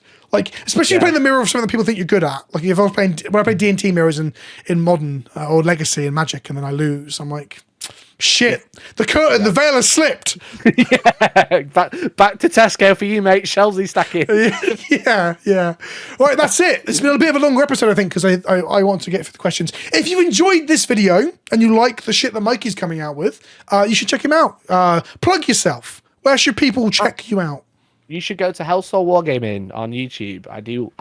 Especially playing the mirror of something that people think you're good at. If I was playing, when I play D&T mirrors in Modern or Legacy and Magic, and then I lose, I'm like, shit, the curtain, the veil has slipped. Back to Tesco for you, mate. Shelvesy stacking. yeah. Right, that's it. It's been a bit of a longer episode, I think, because I want to get for the questions. If you've enjoyed this video and you like the shit that Mikey's coming out with, you should check him out. Plug yourself. Where should people check you out? You should go to Hellsoul Wargaming on YouTube. I do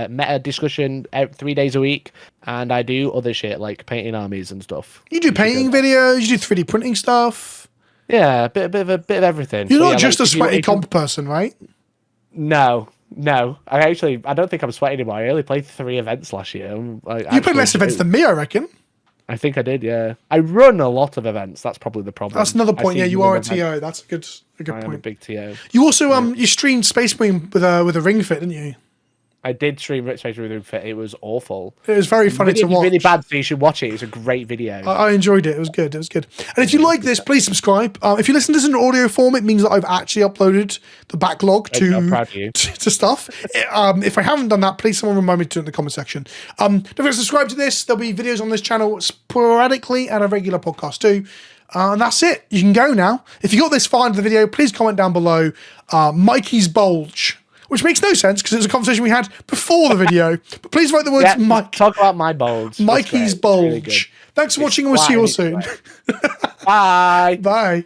meta discussion 3 days a week, and I do other shit like painting armies and stuff. You do painting videos. You do 3D printing stuff. Yeah, a bit of everything. You're not just a sweaty comp person, right? No. I don't think I'm sweaty anymore. I only played 3 events last year. You played less events than me, I reckon. I think I did, yeah. I run a lot of events. That's probably the problem. That's another point. Yeah, you are a TO. That's a good point. I am a big TO. You also you streamed Space Marine with a ring fit, didn't you? I did stream Space Marine Fit. It was awful. It was very funny to watch. Really bad, so you should watch it. It's a great video. I enjoyed it. It was good. And if you like this, please subscribe. If you listen to this in audio form, it means that I've actually uploaded the backlog to stuff. If I haven't done that, please someone remind me to do it in the comment section. Don't forget to subscribe to this. There'll be videos on this channel sporadically and a regular podcast too. And that's it. You can go now. If you got this far into the video, please comment down below Mikey's bulge. Which makes no sense because it was a conversation we had before the video. But please write the words Mike. Talk about my bulge. Mikey's bulge. Really Thanks for watching and we'll see you all soon. Bye. Bye.